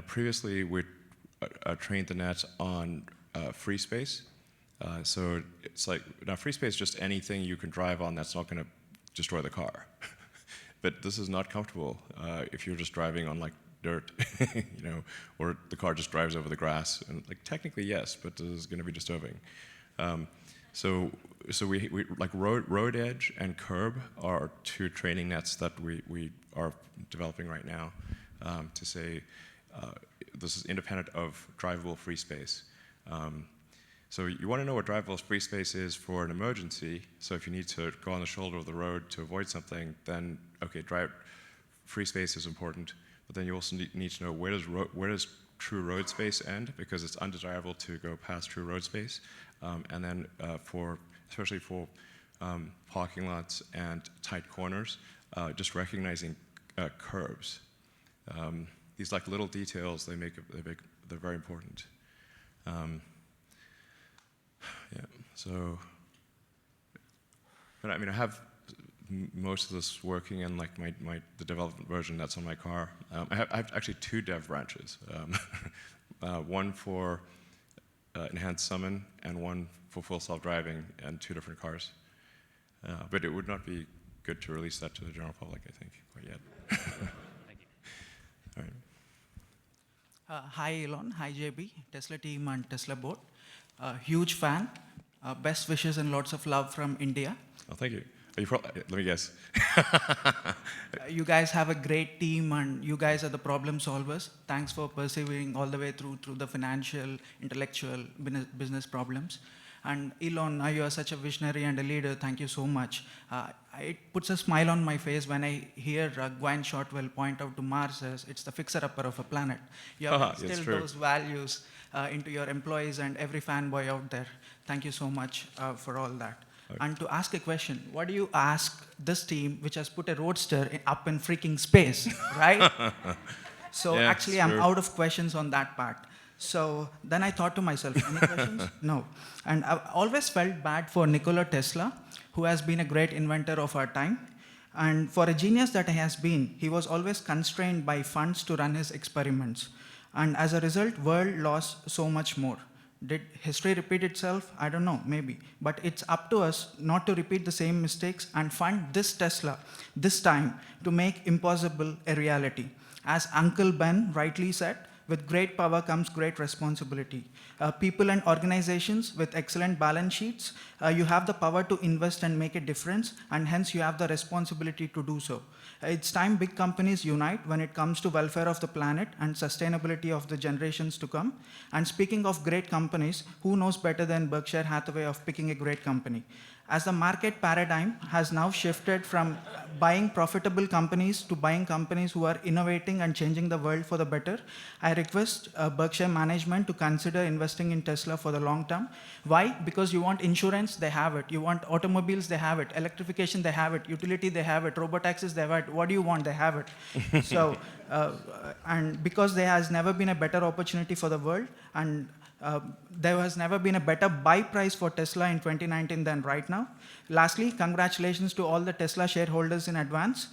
Speaker 4: previously we trained the net on free space. So it's like, now free space is just anything you can drive on that's not going to destroy the car. But this is not comfortable if you're just driving on like dirt, you know, or the car just drives over the grass. And like technically yes, but this is going to be disturbing. So we like road edge and curb are two training nets that we are developing right now, to say this is independent of drivable free space. So you want to know what drivable free space is for an emergency. So if you need to go on the shoulder of the road to avoid something, then okay, free space is important. But then you also need to know where does true road space end, because it's undesirable to go past true road space. And then especially for parking lots and tight corners, just recognizing curves. These like little details they're very important. Yeah. So, but I mean, I have most of this working in like the development version that's on my car. I have actually two dev branches, one for enhanced summon and one for full self-driving, and two different cars. But it would not be good to release that to the general public, I think, quite yet.
Speaker 15: Thank you.
Speaker 4: All right.
Speaker 16: Hi Elon, hi JB, Tesla team and Tesla board. Huge fan. Best wishes and lots of love from India.
Speaker 4: Oh, thank you. Let me guess.
Speaker 16: You guys have a great team and you guys are the problem solvers. Thanks for persevering all the way through the financial, intellectual, business problems. And Elon, you are such a visionary and a leader. Thank you so much. It puts a smile on my face when I hear Gwen Shotwell point out to Mars as it's the fixer-upper of a planet. You have instilled those values into your employees and every fanboy out there. Thank you so much for all that. Okay. And to ask a question, what do you ask this team which has put a roadster up in freaking space, right? So yeah, actually, I'm out of questions on that part. So then I thought to myself, any questions? No. And I've always felt bad for Nikola Tesla, who has been a great inventor of our time. And for a genius that he has been, he was always constrained by funds to run his experiments. And as a result, world lost so much more. Did history repeat itself? I don't know, maybe. But it's up to us not to repeat the same mistakes and fund this Tesla, this time, to make impossible a reality. As Uncle Ben rightly said, with great power comes great responsibility. People and organizations with excellent balance sheets, you have the power to invest and make a difference, and hence you have the responsibility to do so. It's time big companies unite when it comes to welfare of the planet and sustainability of the generations to come. And speaking of great companies, who knows better than Berkshire Hathaway of picking a great company? As the market paradigm has now shifted from buying profitable companies to buying companies who are innovating and changing the world for the better, I request Berkshire management to consider investing in Tesla for the long term. Why? Because you want insurance, they have it. You want automobiles, they have it. Electrification, they have it. Utility, they have it. Robotaxis, they have it. What do you want? They have it. So, and because there has never been a better opportunity for the world, and there has never been a better buy price for Tesla in 2019 than right now. Lastly, congratulations to all the Tesla shareholders in advance,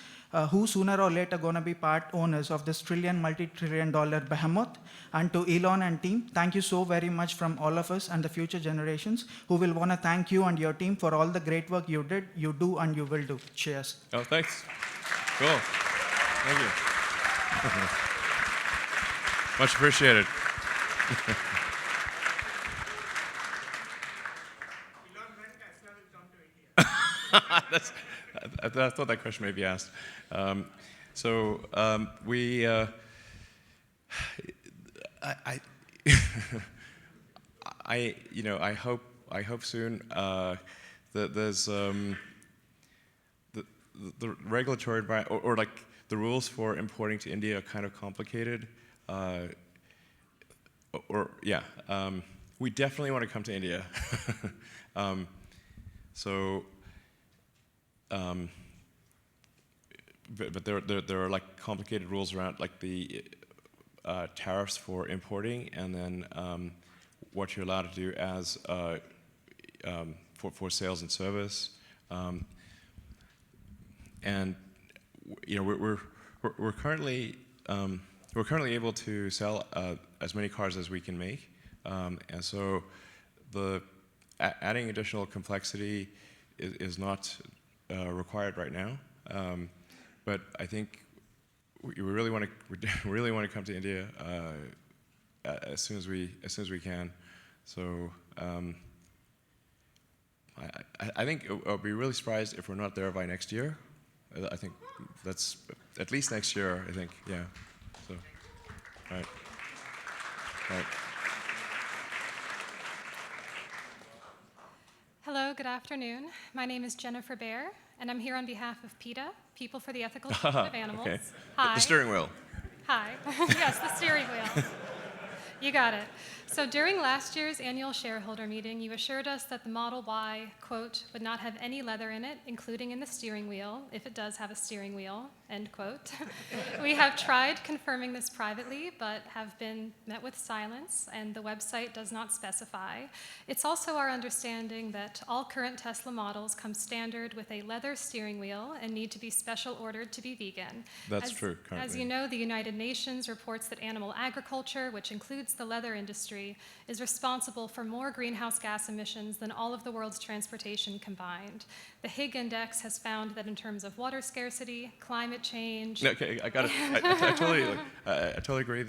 Speaker 16: who sooner or later are going to be part owners of this multi-trillion-dollar behemoth. And to Elon and team, thank you so very much from all of us and the future generations, who will want to thank you and your team for all the great work you did, you do, and you will do. Cheers.
Speaker 4: Oh, thanks. Cool. Thank you. Much appreciated. I thought that question may be asked. I hope soon that there's the regulatory environment, or like the rules for importing to India are kind of complicated. We definitely want to come to India. But there are like complicated rules around like the tariffs for importing, and then what you're allowed to do as for sales and service, and we're currently able to sell as many cars as we can make, and so adding additional complexity is not required right now, but I think we really want to come to India as soon as we can. So I think I'll be really surprised if we're not there by next year. I think that's at least next year. I think, yeah. So, all right.
Speaker 17: Hello, good afternoon. My name is Jennifer Baer, and I'm here on behalf of PETA, People for the Ethical Treatment of Animals.
Speaker 4: Okay.
Speaker 17: Hi.
Speaker 4: The steering wheel.
Speaker 17: Hi. Yes, the steering wheel. You got it. So during last year's annual shareholder meeting, you assured us that the Model Y, quote, would not have any leather in it, including in the steering wheel, if it does have a steering wheel, end quote. We have tried confirming this privately, but have been met with silence, and the website does not specify. It's also our understanding that all current Tesla models come standard with a leather steering wheel and need to be special ordered to be vegan.
Speaker 4: That's true, currently.
Speaker 17: As you know, the United Nations reports that animal agriculture, which includes the leather industry, is responsible for more greenhouse gas emissions than all of the world's transportation combined. The Higg Index has found that in terms of water scarcity, climate change...
Speaker 4: Okay, I got it. I totally agree.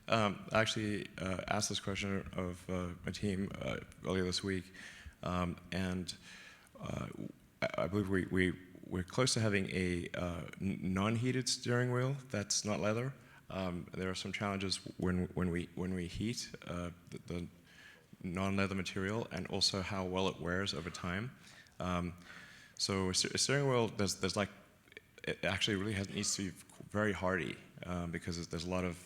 Speaker 4: I actually asked this question of my team earlier this week, and I believe we're close to having a non-heated steering wheel that's not leather. There are some challenges when we heat. non-leather material and also how well it wears over time. So a steering wheel, there's like, it actually really needs to be very hardy because there's a lot of,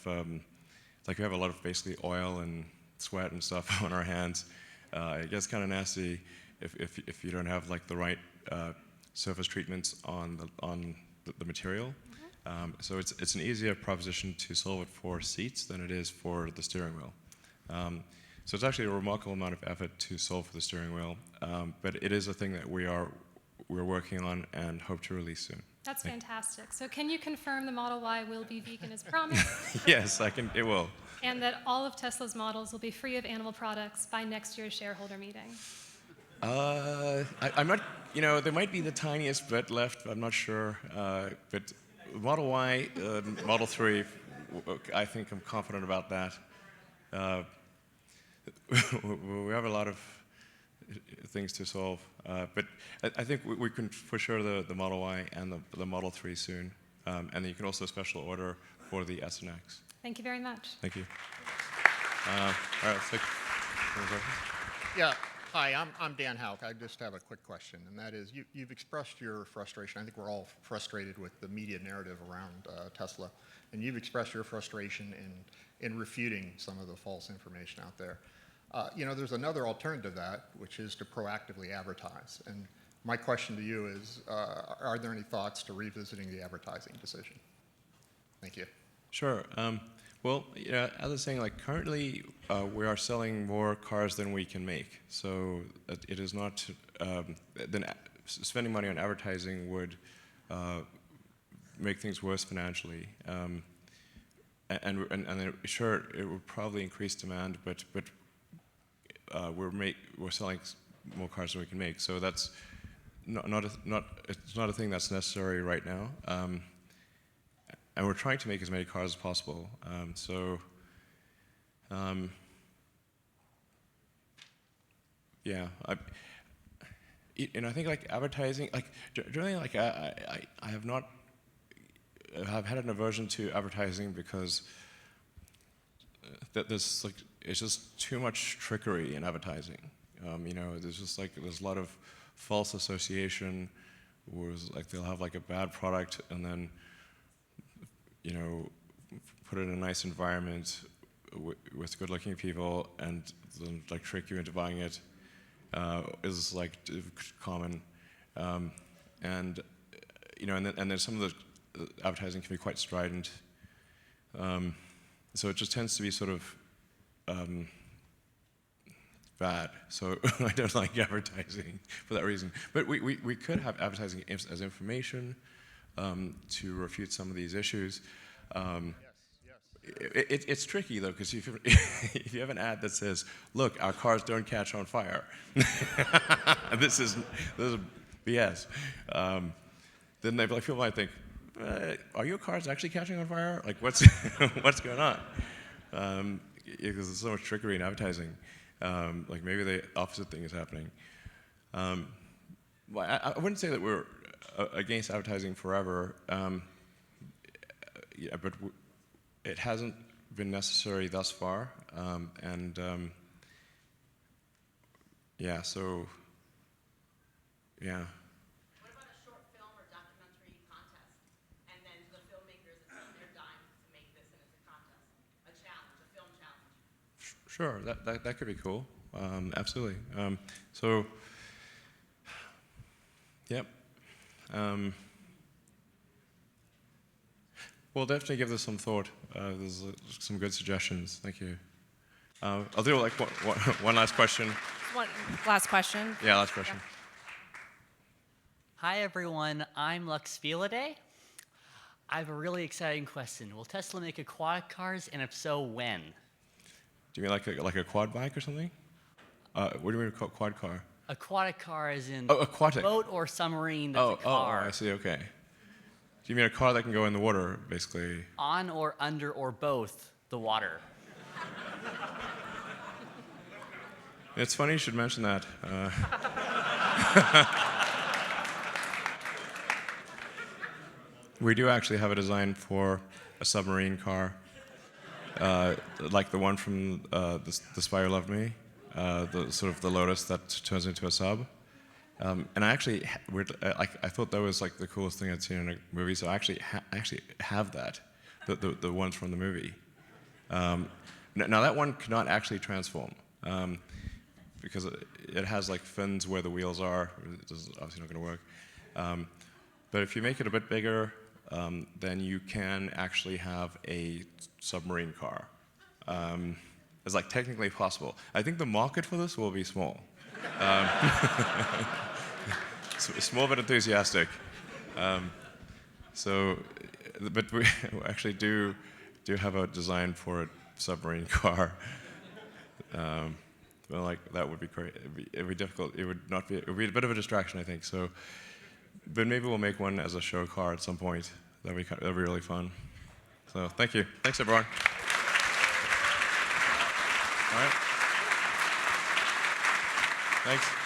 Speaker 4: like we have a lot of basically oil and sweat and stuff on our hands. It gets kind of nasty if you don't have like the right surface treatments on the material. So it's an easier proposition to solve it for seats than it is for the steering wheel. So it's actually a remarkable amount of effort to solve for the steering wheel, but it is a thing that we're working on and hope to release soon.
Speaker 17: That's fantastic. So can you confirm the Model Y will be vegan as promised?
Speaker 4: Yes, I can. It will.
Speaker 17: And that all of Tesla's models will be free of animal products by next year's shareholder meeting?
Speaker 4: I'm not, there might be the tiniest bit left, I'm not sure. But Model Y, Model 3, I think I'm confident about that. We have a lot of things to solve. But I think we can, for sure, the Model Y and the Model 3 soon. And then you can also special order for the S and X.
Speaker 17: Thank you very much.
Speaker 4: Thank you. All right, let's take
Speaker 18: Yeah. Hi, I'm Dan Houck. I just have a quick question, and that is, you've expressed your frustration. I think we're all frustrated with the media narrative around Tesla, and you've expressed your frustration in refuting some of the false information out there. There's another alternative to that, which is to proactively advertise. And my question to you is, are there any thoughts to revisiting the advertising decision? Thank you.
Speaker 4: Sure. Well, as I was saying, like currently we are selling more cars than we can make. So it is not, then spending money on advertising would make things worse financially. And sure, it would probably increase demand, but we're selling more cars than we can make. So that's it's not a thing that's necessary right now. And we're trying to make as many cars as possible. Yeah, and I think like advertising, like generally, like I've had an aversion to advertising because there's like it's just too much trickery in advertising. There's a lot of false association, where like they'll have like a bad product and then put it in a nice environment with good-looking people and then like trick you into buying it is like common, and then some of the advertising can be quite strident, so it just tends to be sort of bad. So I don't like advertising for that reason. But we could have advertising as information to refute some of these issues. It's tricky though, because if you have an ad that says, "Look, our cars don't catch on fire," this is BS. Then people might think, "Are your cars actually catching on fire? Like, what's what's going on?" Because there's so much trickery in advertising. Like maybe the opposite thing is happening. Well, I wouldn't say that we're against advertising forever, but it hasn't been necessary thus far, yeah. So, yeah.
Speaker 19: What about a short film or documentary contest, and then the filmmakers it's on their dime to make this, and it's a contest, a challenge, a film challenge?
Speaker 4: Sure, that could be cool. Absolutely. So, yep. We'll definitely give this some thought. There's some good suggestions. Thank you. I'll do like one last question.
Speaker 14: One last question.
Speaker 4: Yeah, last question.
Speaker 20: Hi everyone, I'm Lux Filaday. I have a really exciting question. Will Tesla make aquatic cars, and if so, when?
Speaker 4: Do you mean like a quad bike or something? What do you mean quad car?
Speaker 20: Aquatic car as in
Speaker 4: aquatic.
Speaker 20: boat or submarine that's a car.
Speaker 4: Oh, I see, okay. Do you mean a car that can go in the water, basically?
Speaker 20: On or under or both the water.
Speaker 4: It's funny you should mention that. We do actually have a design for a submarine car, like the one from The Spy Who Loved Me. the sort of the Lotus that turns into a sub. And I actually, I thought that was like the coolest thing I'd seen in a movie. So I actually have that, the ones from the movie. Now that one cannot actually transform because it has like fins where the wheels are. It's obviously not going to work. But if you make it a bit bigger, then you can actually have a submarine car. It's like technically possible. I think the market for this will be small. Small but enthusiastic. But we actually do have a design for a submarine car. Well, like that would be great. It'd be difficult. It would be a bit of a distraction, I think. So, but maybe we'll make one as a show car at some point. That'd be really fun. So thank you. Thanks, everyone. All right. Thanks.